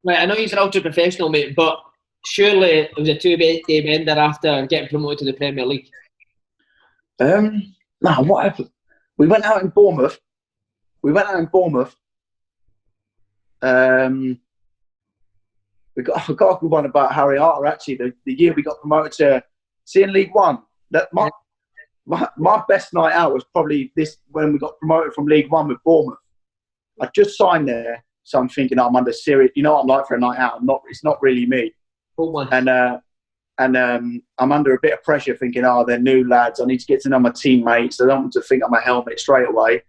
Right, I know he's an ultra professional, mate, but surely it was a 2-game ender after getting promoted to the Premier League. No, what happened? We went out in Bournemouth. I forgot a good one about Harry Arter, actually. The year we got promoted seeing League One. That my best night out was probably this when we got promoted from League One with Bournemouth. I just signed there, so I'm thinking I'm under serious. You know what I'm like for a night out. It's not really me. And I'm under a bit of pressure, thinking, they're new lads. I need to get to know my teammates. I don't want to think I'm a helmet straight away.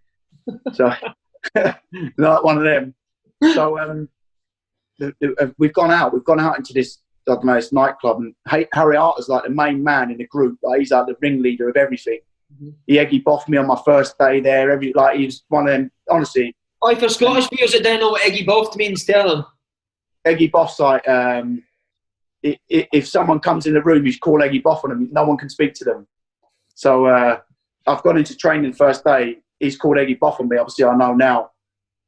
So, like one of them. So we've gone out. We've gone out into this, I don't know, this nightclub. And Harry Arter's like the main man in the group. Like, he's like the ringleader of everything. Mm-hmm. He Eggy boffed me on my first day there. He's one of them. Honestly. For Scottish viewers that don't know what Eggy boffed means, tell them. Eggy boff's like. If someone comes in the room, you call Eggy Boff on them. No one can speak to them. So I've gone into training first day. He's called Eggy Boff on me. Obviously, I know now.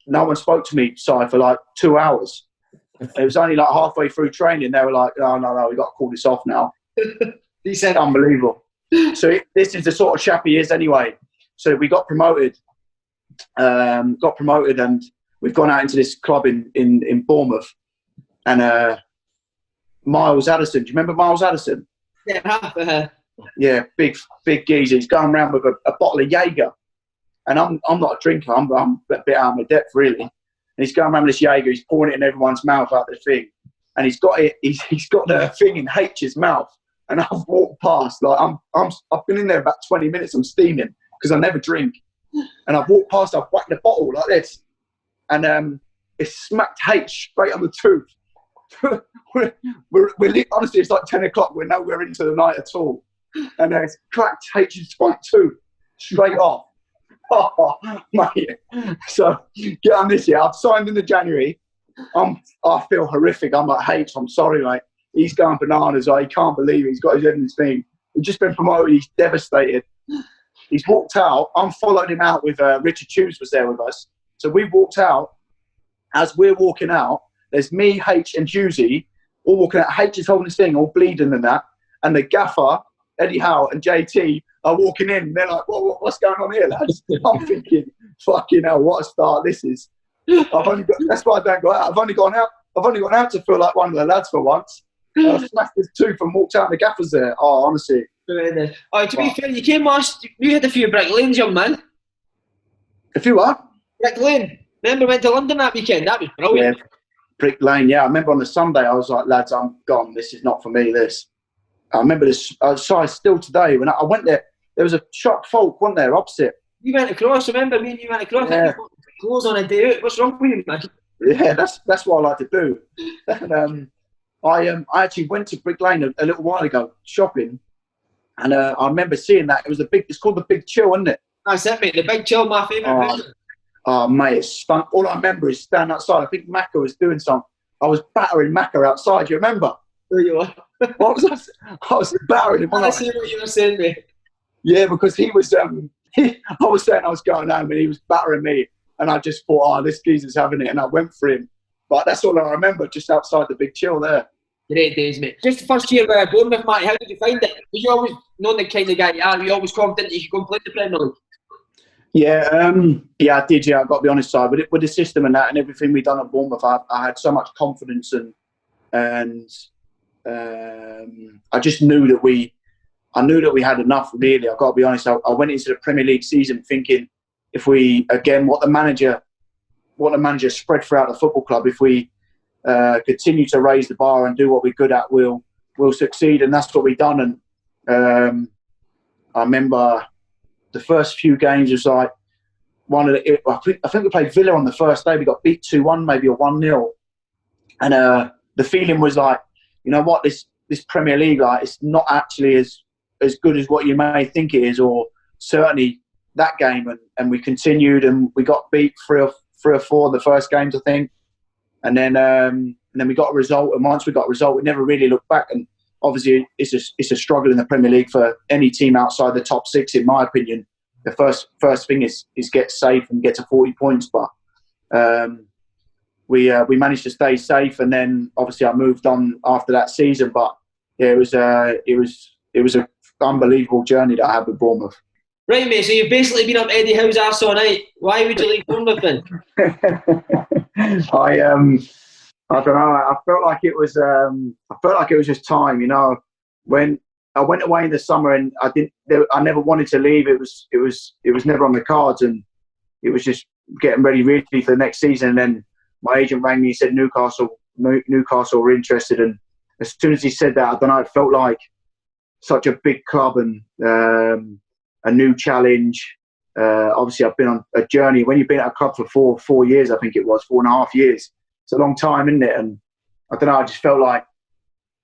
No one spoke to me, Si, for like 2 hours. It was only like halfway through training. They were like, no, we got to call this off now. He said, unbelievable. So this is the sort of chap he is anyway. So we got promoted. And we've gone out into this club in Bournemouth. And Miles Addison. Do you remember Miles Addison? Yeah, yeah, big geezer. He's going around with a bottle of Jaeger, and I'm not a drinker. I'm a bit out of my depth, really. And he's going around with this Jaeger. He's pouring it in everyone's mouth out the thing, and he's got it. He's got the thing in H's mouth, and I've walked past. Like I've been in there about 20 minutes. I'm steaming because I never drink, and I've walked past. I've whacked the bottle like this, and it smacked H straight on the tooth. we're honestly, it's like 10 o'clock. We're nowhere into the night at all, and it's cracked H's front tooth straight off. Oh, mate. So get on this year. I've signed in the January. I feel horrific. I'm like, H, I'm sorry, mate. He's going bananas. He can't believe it. He's got his head in his thing. We've just been promoted. He's devastated. He's walked out. I'm following him out with Ritchie was there with us. So we walked out. As we're walking out, there's me, H, and Juicy all walking out. H is holding his thing, all bleeding and that. And the gaffer, Eddie Howe, and JT are walking in. They're like, what's going on here, lads? I'm thinking, fucking hell, what a start this is. That's why I don't go out. I've only gone out to feel like one of the lads for once. I smashed his tooth and walked out and the gaffer's there. Oh, honestly. To be fair, you came last, you had a few Brick Lanes, young man. A few what? Brick Lane. Remember, went to London that weekend? That was brilliant. Yeah. Brick Lane, yeah. I remember on the Sunday, I was like, lads, I'm gone. This is not for me, this. I remember this. So still today, when I went there, there was a shop folk, wasn't there, opposite. You went across, remember me and you went across. Yeah. Clothes on a day out. What's wrong with you, man? Yeah, that's what I like to do. And I actually went to Brick Lane a little while ago, shopping, and I remember seeing that. It's called the Big Chill, isn't it? That's it, mate. The Big Chill, my favourite. Oh, mate, it stunk. All I remember is standing outside. I think Macca was doing something. I was battering Macca outside. You remember? There you are. What was I was battering him. I see what you were saying, mate. Yeah, because he was. I was saying I was going home, and he was battering me, and I just thought, this geezer's having it, and I went for him. But that's all I remember, just outside the Big Chill there. Great days, mate. Just the first year at Bournemouth, Matty, how did you find it? Were you always known the kind of guy you are? Were you always confident you could go and play the Premier League? Yeah, I did. Yeah, I've got to be honest, side with the system and that and everything we've done at Bournemouth, I had so much confidence and I just knew that we had enough. Really, I've got to be honest. I went into the Premier League season thinking if we what the manager spread throughout the football club, if we continue to raise the bar and do what we're good at, we'll succeed, and that's what we've done. And I remember. The first few games was like I think we played Villa on the first day. We got beat 2-1, maybe or 1-0, and the feeling was like, you know what, this Premier League, like, it's not actually as good as what you may think it is, or certainly that game. And we continued, and we got beat 3 or 4 the first games, I think, and then we got a result. And once we got a result, we never really looked back. And obviously, it's a struggle in the Premier League for any team outside the top 6, in my opinion. The first thing is get safe and get to 40 points. But we managed to stay safe, and then obviously I moved on after that season. But yeah, it was an unbelievable journey that I had with Bournemouth. Right, mate. So you've basically been up Eddie Howe's arse all night. Why would you leave Bournemouth then? I don't know. I felt like it was just time, you know. When I went away in the summer, and I never wanted to leave. It was never on the cards, and it was just getting ready really for the next season. And then my agent rang me and said Newcastle were interested. And as soon as he said that, I don't know, it felt like such a big club and a new challenge. Obviously, I've been on a journey. When you've been at a club for 4 years, I think it was 4.5 years. It's a long time, isn't it? And I don't know. I just felt like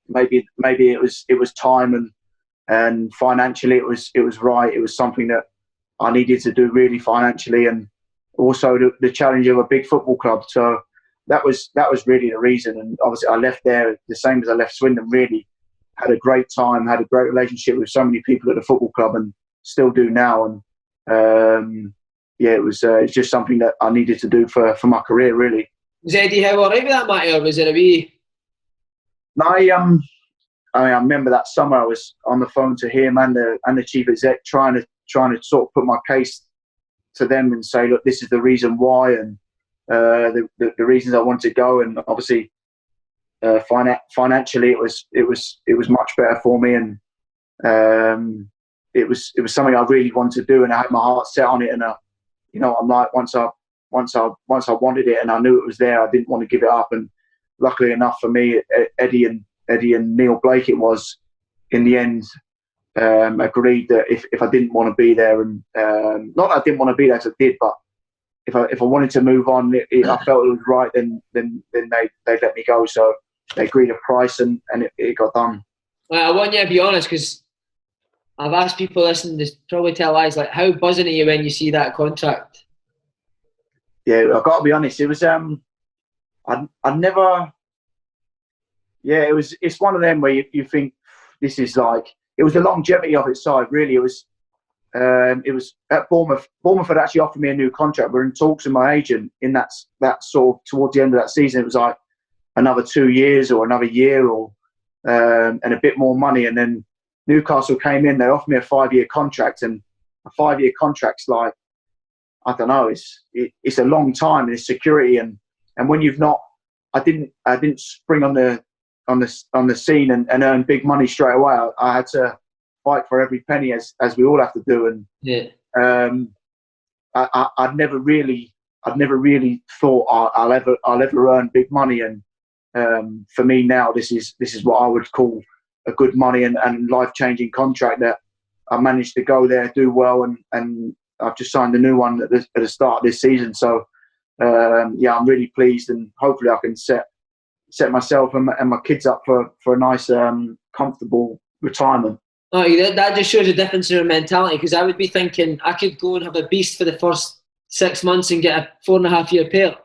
maybe it was time, and financially it was right. It was something that I needed to do really financially, and also the challenge of a big football club. So that was really the reason. And obviously, I left there the same as I left Swindon. Really had a great time, had a great relationship with so many people at the football club, and still do now. And it's just something that I needed to do for my career, really. Was Eddie Howe all right with that, Matty, or was it a wee? No, I remember that summer I was on the phone to him and the chief exec trying to sort of put my case to them and say, look, this is the reason why, and the reasons I wanted to go. And obviously, financially, it was much better for me, and it was something I really wanted to do, and I had my heart set on it. And I'm like, once I wanted it and I knew it was there, I didn't want to give it up. And luckily enough for me, Eddie and Neil Blake, it was in the end, agreed that if I didn't want to be there, and not that I didn't want to be there, as I did, but if I wanted to move on, I felt it was right, then they let me go. So they agreed a price, and it got done. Well, I want you to be honest, because I've asked people listening to probably tell lies, like, how buzzing are you when you see that contract? Yeah, I've got to be honest. It was I never. Yeah, it's one of them where you think this is like, it was the longevity of its side, really. It was at Bournemouth. Bournemouth had actually offered me a new contract. We're in talks with my agent in that sort of towards the end of that season. It was like another 2 years or another year, or and a bit more money. And then Newcastle came in. They offered me a 5-year contract, and a 5-year contract's like, I don't know. It's a long time, and it's security. And when you've not, I didn't spring on the scene and earn big money straight away. I had to fight for every penny, as we all have to do. And yeah, I'd never really thought I'll ever earn big money. And for me now, this is what I would call a good money and life-changing contract that I managed to go there, do well, and I've just signed a new one at the start of this season. So I'm really pleased, and hopefully I can set myself and my kids up for a nice, comfortable retirement. Oh, that just shows a difference in your mentality, because I would be thinking I could go and have a beast for the first 6 months and get a 4.5-year pair.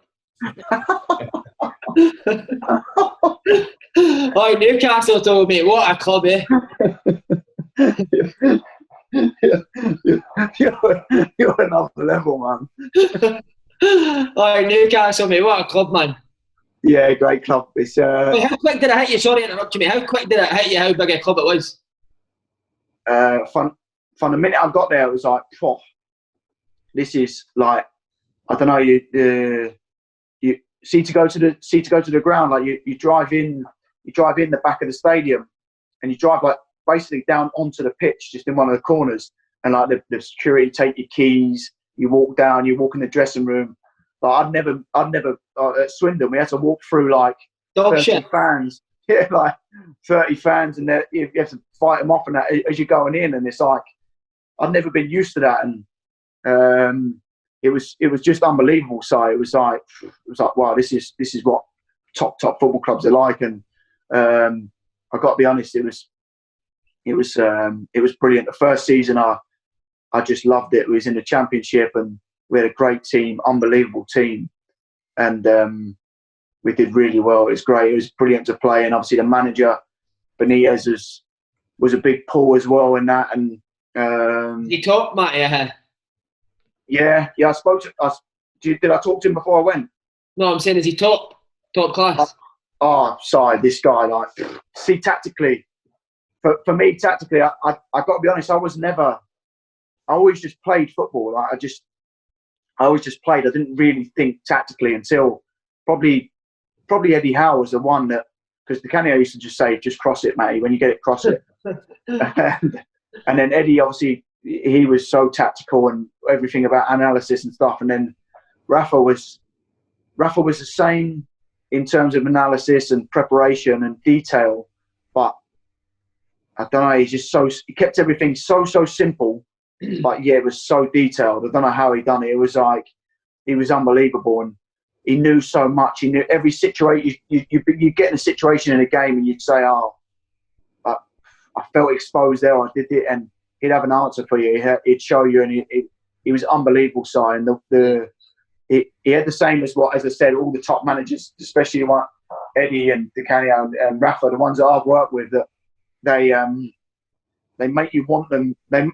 Oh, Newcastle told me, what a club, eh? You're another level, man. Oh, Newcastle, mate, what a club, man. Yeah, great club. It's Wait, how quick did it hit you? Sorry to interrupt you, mate. How quick did it hit you how big a club it was? From the minute I got there, it was like, oh, this is like, I don't know. You see to go to the ground, like you drive in the back of the stadium, and you drive like basically down onto the pitch, just in one of the corners, and like the security take your keys. You walk down, you walk in the dressing room. Like I'd never at Swindon, we had to walk through like 30 fans. Yeah, like 30 fans, and you have to fight them off and that as you're going in. And it's like, I'd never been used to that, and it was just unbelievable. So it was like wow, this is what top football clubs are like. And I got to be honest, it was brilliant. The first season, I just loved it. We was in the Championship, and we had a great team, unbelievable team, and we did really well. It was great. It was brilliant to play, and obviously the manager Benitez was a big pull as well in that. And you talked, Matty? Yeah. I spoke to. Did I talk to him before I went? No, I'm saying, is he top class? Oh, sorry, this guy. Like, see, tactically, for me, tactically, I got to be honest. I always just played football. Like, I always just played. I didn't really think tactically until probably Eddie Howe was the one that, because Di Canio used to just say, just cross it, Matty. When you get it, cross it. and then Eddie, obviously, he was so tactical and everything about analysis and stuff. And then Rafa was the same in terms of analysis and preparation and detail, but I don't know. He kept everything so simple, but yeah, it was so detailed. I don't know how he done it. It was like he was unbelievable, and he knew so much. He knew every situation. You get in a situation in a game, and you'd say, "Oh, I felt exposed there. I did it," and he'd have an answer for you. He'd show you, and he was unbelievable. And he had the same as I said, all the top managers, especially Eddie and Di Canio and Rafa, the ones that I've worked with, that they make you want them. They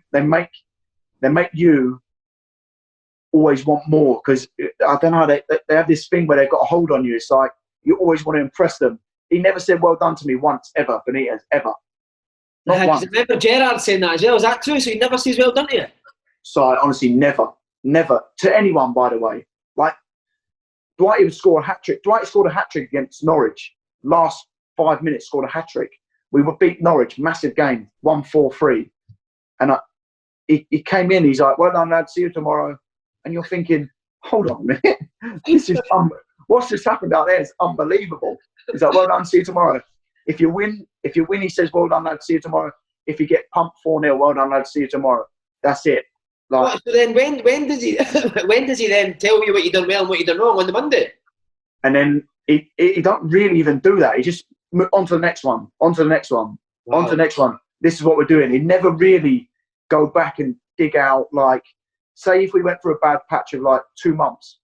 make you always want more, because I don't know. They have this thing where they've got a hold on you. It's like you always want to impress them. He never said "well done" to me once, ever. Benitez, ever. Not once. I remember Gerrard saying that as well. Is that true? So he never says "well done" to you? So I honestly never to anyone. By the way, like Dwight would score a hat trick. Dwight scored a hat trick against Norwich. Last 5 minutes, scored a hat trick. We would beat Norwich, massive game, 1-4-3. And he came in. He's like, "Well done, lad. See you tomorrow." And you're thinking, hold on a minute, this is what's just happened out there is unbelievable. He's like, "Well done, see you tomorrow." If you win, he says, "Well done, lad, see you tomorrow." If you get pumped 4-0, "Well done, lad, see you tomorrow." That's it. Like, so then when does he when does he then tell you what you done well and what you done wrong on the Monday? And then he don't really even do that. He just on to the next one, on to the next one, on to the next one. This is what we're doing. He never really go back and dig out, like, say if we went for a bad patch of like 2 months,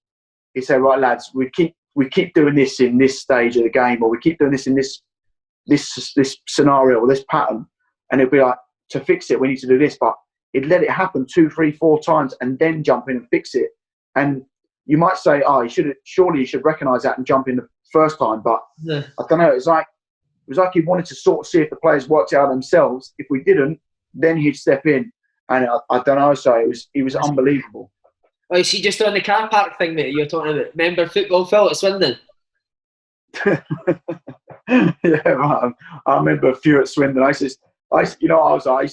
he'd say, "Right, lads, we keep doing this in this stage of the game, or we keep doing this in this scenario or this pattern," and it'd be like, "To fix it, we need to do this." But he'd let it happen 2, 3, 4 times and then jump in and fix it. And you might say, "Oh, he should recognise that and jump in the first time." But I don't know. It was like he wanted to sort of see if the players worked it out themselves. If we didn't, then he'd step in. And I don't know. So he was unbelievable. Oh, you see, just on the car park thing that you're talking about. Remember football Phil at Swindon? Yeah, right. I remember a few at Swindon. I used to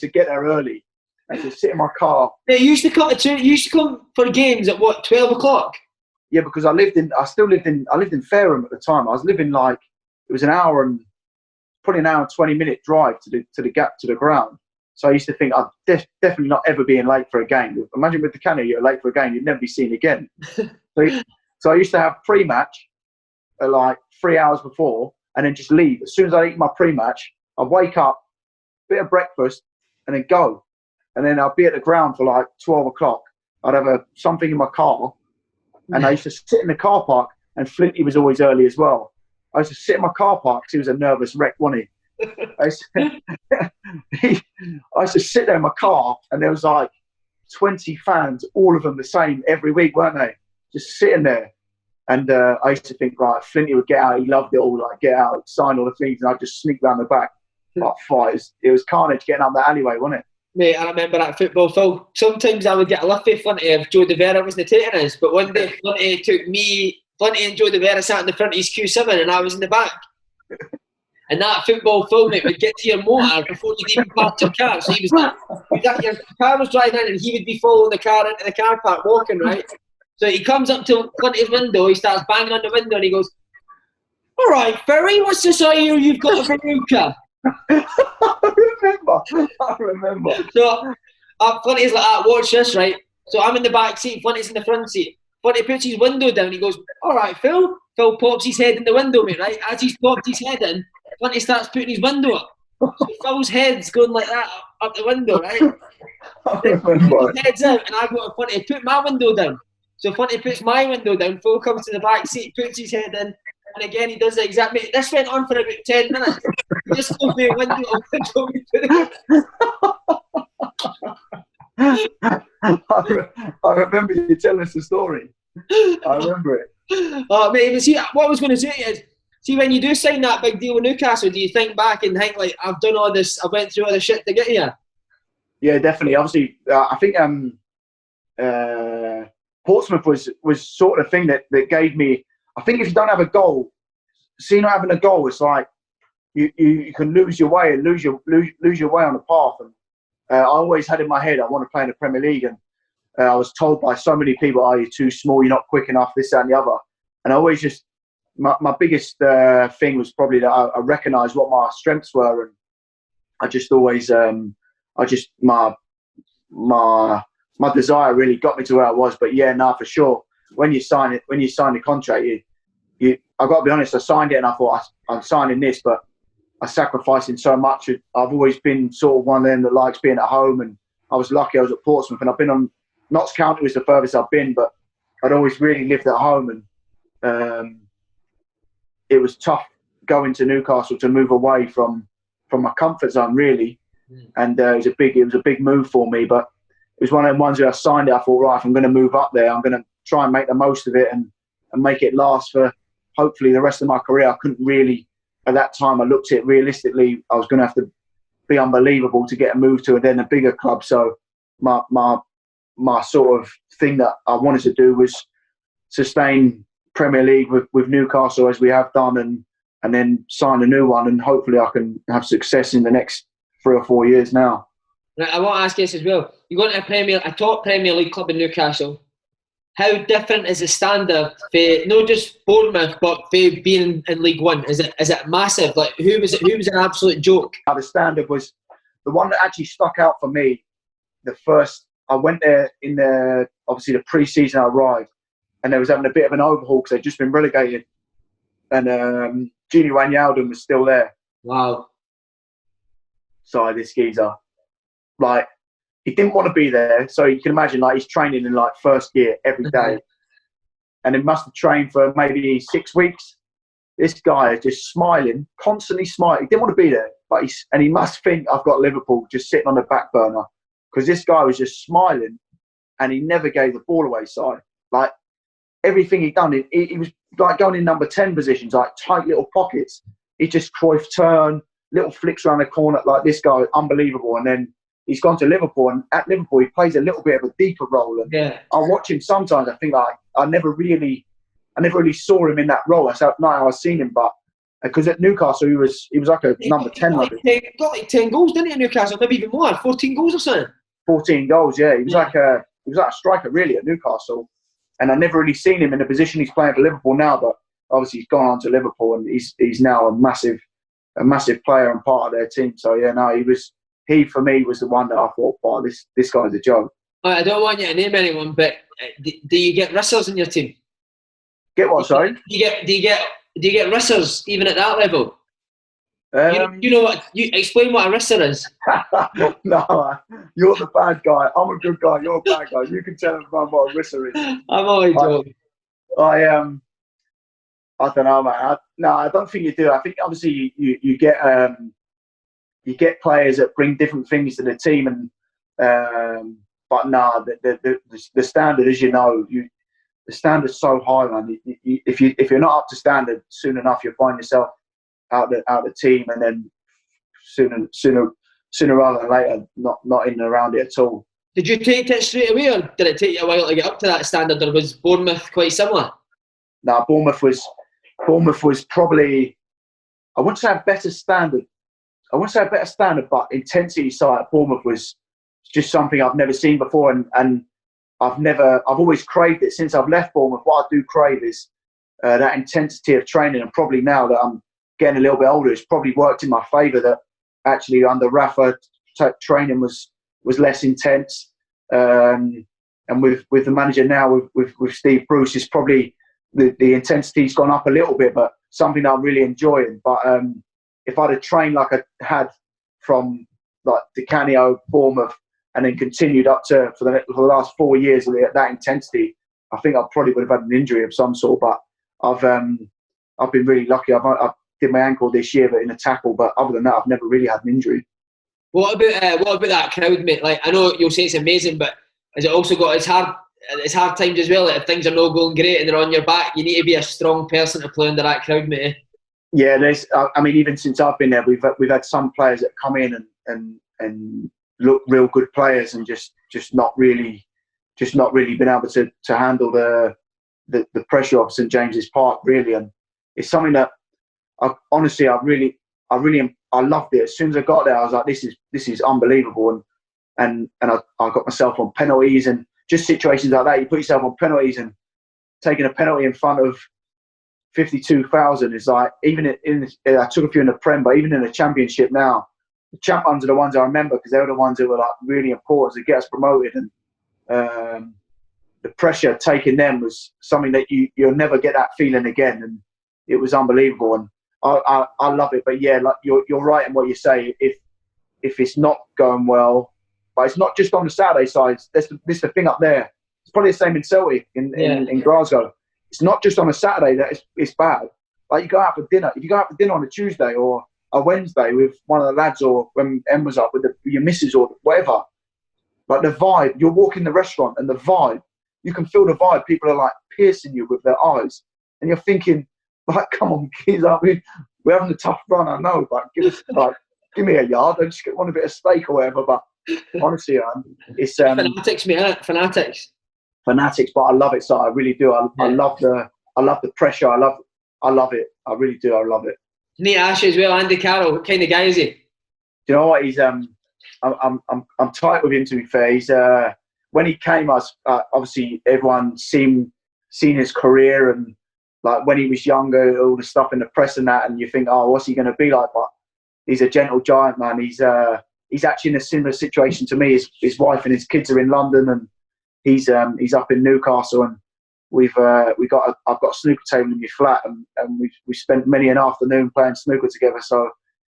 get there early. I used to sit in my car. Yeah, you used to come for games at what, 12 o'clock? Yeah, because I lived in Ferry at the time. I was living like, it was probably an hour and 20-minute drive to the ground. So I used to think I'd definitely not ever being late for a game. Imagine with Di Canio, you're late for a game, you'd never be seen again. So I used to have pre-match at like 3 hours before, and then just leave. As soon as I eat my pre-match, I'd wake up, bit of breakfast, and then go. And then I'd be at the ground for like 12 o'clock. I'd have something in my car, and I used to sit in the car park, and Flinty was always early as well. I used to sit in my car park because he was a nervous wreck, wasn't he? I used to sit there in my car, and there was like 20 fans, all of them the same every week, weren't they? Just sitting there. And I used to think, right, Flinty would get out. He loved it all, like get out, sign all the things, and I'd just sneak round the back. Like fight. It was carnage getting up the alleyway, wasn't it? Mate, I remember that football, Phil. Sometimes I would get a lift with Flinty if Joe De Vera wasn't taking us. But one day, Flinty and Joe De Vera sat in the front of his Q7 and I was in the back. And that football, Phil, mate, would get to your motor before you'd even parked your car. So your car was driving in, and he would be following the car into the car park, walking, right? So he comes up to Flinty's window, he starts banging on the window, and he goes, "All right, Ferry, what's this I hear you've got a Veruca?" I remember. So Flinty's like, "Watch this, right?" So I'm in the back seat, Flinty's in the front seat. Flinty puts his window down, he goes, "All right, Phil." Phil pops his head in the window, mate, right? As he's popped his head in, Flinty starts putting his window up. So Phil's head's going like that up the window, right? I remember. His head's out, and I go to Flinty, "Put my window down." So Flinty puts my window down, Phil comes to the back seat, puts his head in, and again he does the exact. This went on for about 10 minutes. He just goes to the window. I remember you telling us the story. I remember it. Oh, mate, see, what I was going to say is, see, when you do sign that big deal with Newcastle, do you think back and think, like, I've done all this, I went through all this shit to get here? Yeah, definitely. Obviously, I think Portsmouth was sort of the thing that gave me. I think if you don't have a goal, see, not having a goal, it's like you can lose your way and lose your way on the path. And I always had in my head I want to play in the Premier League, and I was told by so many people, "Oh, you're too small, you're not quick enough, this, that, and the other." And I always just my biggest thing was probably that I recognised what my strengths were, and I just always my desire really got me to where I was. But yeah, no, for sure. When you sign the contract, I got to be honest, I signed it and I thought I'm signing this, but I'm sacrificing so much. I've always been sort of one of them that likes being at home, and I was lucky I was at Portsmouth, and I've been on Notts County was the furthest I've been, but I'd always really lived at home, and it was tough going to Newcastle to move away from my comfort zone, really. And it was a big move for me, but it was one of them ones where I signed it. I thought, right, if I'm going to move up there, I'm going to try and make the most of it and make it last for hopefully the rest of my career. I couldn't really, at that time, I looked at it realistically. I was going to have to be unbelievable to get a move to a bigger club. So my sort of thing that I wanted to do was sustain Premier League with Newcastle as we have done, and then sign a new one, and hopefully I can have success in the next 3 or 4 years now. Right, I want to ask you this as well. You go into a top Premier League club in Newcastle. How different is the standard for not just Bournemouth, but for being in League One? Is it massive? Like who was an absolute joke? The standard was the one that actually stuck out for me. I went there in obviously the pre-season. I arrived, and they was having a bit of an overhaul because they'd just been relegated, and Gini Wijnaldum was still there. Wow. Sorry, this geezer. Like, he didn't want to be there, so you can imagine, like, he's training in, like, first gear every day. And he must have trained for maybe 6 weeks. This guy is just smiling, constantly smiling. He didn't want to be there, but he must think I've got Liverpool just sitting on the back burner, because this guy was just smiling, and he never gave the ball away side. Like, everything he'd done, he was, like, going in number 10 positions, like, tight little pockets. He just Cruyff turn, little flicks around the corner, like, this guy, unbelievable. And then he's gone to Liverpool, and at Liverpool he plays a little bit of a deeper role. And yeah. I watch him sometimes. I think I never really saw him in that role. That's how I've seen him, but because at Newcastle he was like a number 10. He got like 10 goals, didn't he, at Newcastle? Maybe even more, 14 goals or something. 14 goals, yeah. He was like a striker really at Newcastle, and I never really seen him in the position he's playing for Liverpool now. But obviously he's gone on to Liverpool, and he's now a massive player and part of their team. So yeah, no, he for me was the one that I thought, wow, this guy's a joke. I don't want you to name anyone, but do you get wrestlers in your team? Get what? Sorry. Do you get wrestlers even at that level? You know what? You explain what a wrestler is. No, you're the bad guy. I'm a good guy. You're a bad guy. You can tell everyone what a wrestler is. I'm only joking. I don't know, man. I don't think you do. I think obviously you get players that bring different things to the team, and but no, the standard, as you know, the standard's so high, man. If you're not up to standard, soon enough you'll find yourself out the team, and then sooner rather than later, not in and around it at all. Did you take it straight away, or did it take you a while to get up to that standard, or was Bournemouth quite similar? No, Bournemouth was probably, I wouldn't say a better standard. But intensity side at Bournemouth was just something I've never seen before, and I've always craved it since I've left Bournemouth. What I do crave is that intensity of training, and probably now that I'm getting a little bit older, it's probably worked in my favour that actually under Rafa training was less intense, and with the manager now with Steve Bruce, it's probably the intensity's gone up a little bit, but something that I'm really enjoying. But if I'd have trained like I had from like Di Canio, Bournemouth, and then continued up to for the last 4 years of that intensity, I think I probably would have had an injury of some sort. But I've been really lucky. I did my ankle this year, but in a tackle. But other than that, I've never really had an injury. What about that crowd, mate? Like, I know you'll say it's amazing, but has it also got its hard times as well? Like, if things are not going great and they're on your back, you need to be a strong person to play under that crowd, mate. Yeah, even since I've been there, we've had some players that come in and look real good players, and just not really been able to handle the pressure of St James's Park, really. And it's something that I I loved it. As soon as I got there, I was like, this is unbelievable. And I got myself on penalties and just situations like that. You put yourself on penalties, and taking a penalty in front of 52,000 is like, even I took a few in the Prem, but even in the Championship now, the champ ones are the ones I remember, because they were the ones that were like really important to get us promoted. And the pressure taking them was something that you'll never get that feeling again. And it was unbelievable. And I love it. But yeah, like you're right in what you say. If it's not going well, but it's not just on the Saturday side. This the thing up there. It's probably the same in Celtic in Glasgow. It's not just on a Saturday that it's bad. Like you go out for dinner. If you go out for dinner on a Tuesday or a Wednesday with one of the lads, or when Em was up with your missus or whatever, like the vibe, you're walking the restaurant and the vibe, you can feel the vibe. People are like piercing you with their eyes, and you're thinking, like, come on, kids, we're having a tough run, I know, but give me a yard. I just want a bit of steak or whatever. But honestly, it's fanatics, mate. Fanatics, but I love it. So I really do. I love the pressure. I love it. I really do. I love it. Need to ask you as well, Andy Carroll. What kind of guy is he? Do you know what? He's I'm tight with him, to be fair. He's when he came, obviously everyone seen his career, and like when he was younger, all the stuff in the press and that, and you think, oh, what's he going to be like? But he's a gentle giant, man. He's actually in a similar situation to me. His wife and his kids are in London, and he's up in Newcastle, and I've got a snooker table in my flat, and we spent many an afternoon playing snooker together. So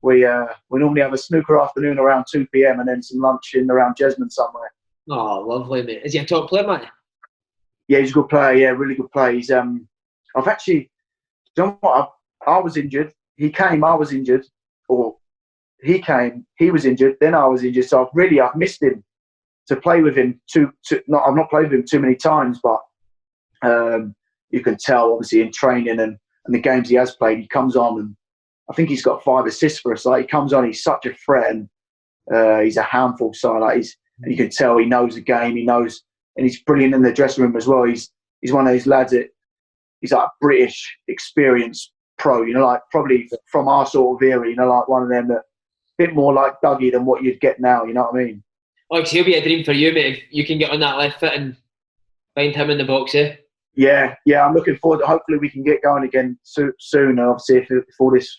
we normally have a snooker afternoon around 2 p.m. and then some lunch in around Jesmond somewhere. Oh, lovely, mate. Is he a top player, man? Yeah, he's a good player. Yeah, really good player. He's I've actually, you know what? I was injured. He came. I was injured. Or he came. He was injured. Then I was injured. So I've missed him to play with him. I've not played with him too many times, but you can tell obviously in training and the games he has played, he comes on, and I think he's got 5 assists for us. Like, he comes on, he's such a threat, and he's a handful. So like, and you can tell he knows the game. He knows, and he's brilliant in the dressing room as well. He's one of those lads that he's like a British experienced pro. You know, like probably from our sort of era. You know, like one of them that a bit more like Dougie than what you'd get now. You know what I mean? Oh, because he'll be a dream for you, mate. If you can get on that left foot and find him in the box, eh? Yeah. I'm looking forward to. Hopefully, we can get going again soon. Obviously, if all this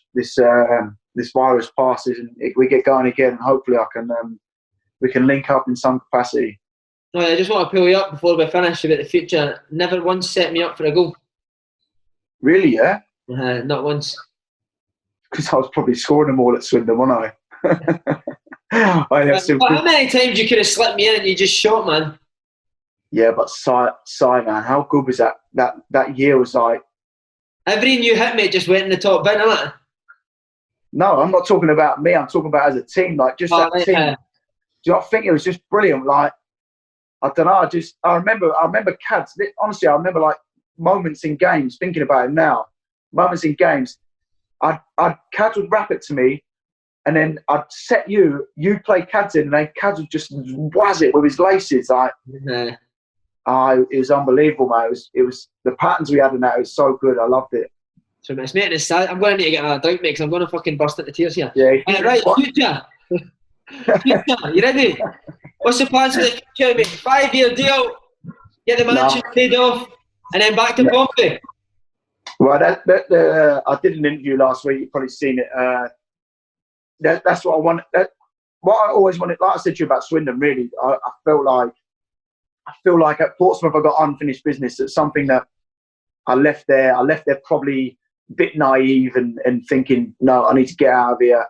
virus passes and if we get going again, hopefully, we can link up in some capacity. No, I just want to pull you up before we finish about the future. Never once set me up for a goal. Really? Yeah. Not once. Because I was probably scoring them all at Swindon, wasn't I? How many times you could have slipped me in and you just shot, man? Yeah, but man, how good was that? That year was like. Every new hitmate just went in the top bin, isn't it? No, I'm not talking about me. I'm talking about as a team. Like, just that team. Do you not think it was just brilliant? Like, I don't know. I remember Cads. Honestly, I remember like moments in games. Thinking about it now, moments in games. Cads would rap it to me, and then I'd set you'd play Cads in, and then Cads would just wazz it with his laces. Like, it was unbelievable, mate. It was the patterns we had in that. It was so good. I loved it. So it's making it sad. I'm going to need to get another drink, mate, because I'm going to fucking burst into tears here. Yeah. Right, future. You ready? What's the plans for the future, mate? 5-year deal, get the mansion paid off, and then back to Bombay. Well, I did an interview last week. You've probably seen it. That's what I want. What I always wanted, like I said to you about Swindon, really, I feel like at Portsmouth I got unfinished business. It's something that I left there probably a bit naive and thinking, no, I need to get out of here.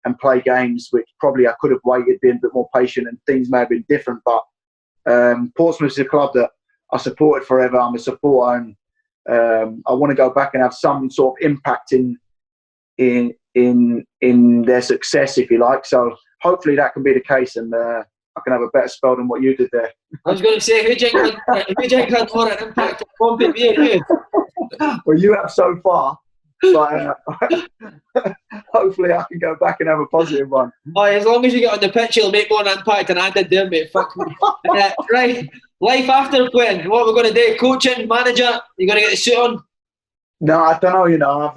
And play games, which probably I could have waited, been a bit more patient, and things may have been different. But Portsmouth is a club that I supported forever. I'm a supporter, and I want to go back and have some sort of impact in their success, if you like. So hopefully that can be the case, and I can have a better spell than what you did there. I was going to say, who do you think had more an impact on Bombay, me or you? Well, you have so far. But hopefully I can go back and have a positive one. Oh, as long as you get on the pitch, you'll make more impact than I did there, mate. Fuck me. Right, life after playing. What are we going to do? Coaching, manager? You going to get the suit on? No, I don't know. You know,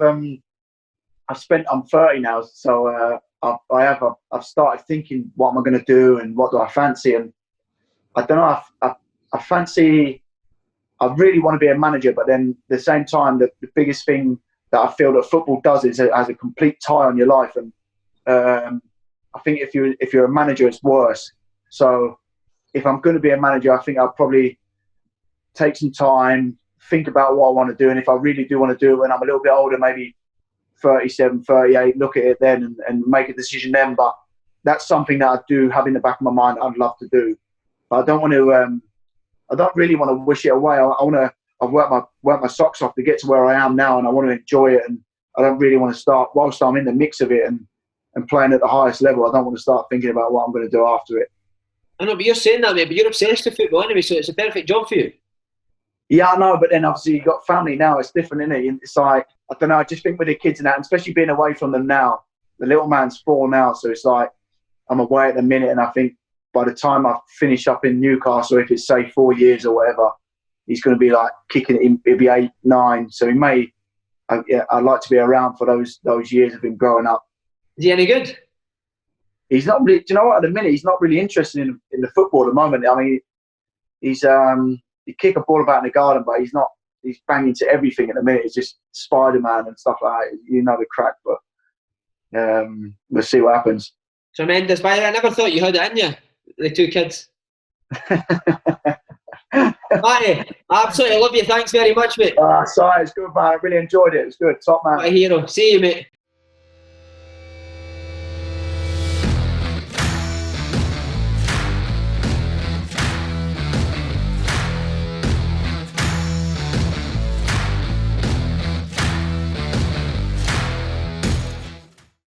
I'm 30 now, so I've started thinking, what am I going to do and what do I fancy? And I don't know. I fancy. I really want to be a manager, but then at the same time, the biggest thing that I feel that football does is it has a complete tie on your life, and I think if you're a manager, it's worse. So if I'm going to be a manager, I think I'll probably take some time, think about what I want to do, and if I really do want to do it when I'm a little bit older, maybe 37, 38, look at it then and make a decision then. But that's something that I do have in the back of my mind I'd love to do. But I don't want to. I don't really want to wish it away. I've worked my socks off to get to where I am now, and I want to enjoy it. And I don't really want to start whilst I'm in the mix of it and playing at the highest level. I don't want to start thinking about what I'm going to do after it. I know, but you're saying that, mate. But you're obsessed with football anyway, so it's a perfect job for you. Yeah, I know, but then obviously you've got family now. It's different, isn't it? It's like, I don't know. I just think with the kids and that, and especially being away from them now. The little man's 4 now, so it's like I'm away at the minute, and I think by the time I finish up in Newcastle, if it's say 4 years or whatever, he's going to be like kicking it in. He'll be 8, 9. So he may. I'd like to be around for those years of him growing up. Is he any good? He's not really. Do you know what? At the minute, he's not really interested in the football at the moment. I mean, he's he kick a ball about in the garden, but he's not. He's banging to everything at the minute. It's just Spider-Man and stuff like that. You know the crack, but we'll see what happens. Tremendous. By the way, I never thought you had it in you, the 2 kids. Matty, I absolutely love you. Thanks very much, mate. Sorry, it's good, man. I really enjoyed it. It's good. Top man. What a hero. See you, mate.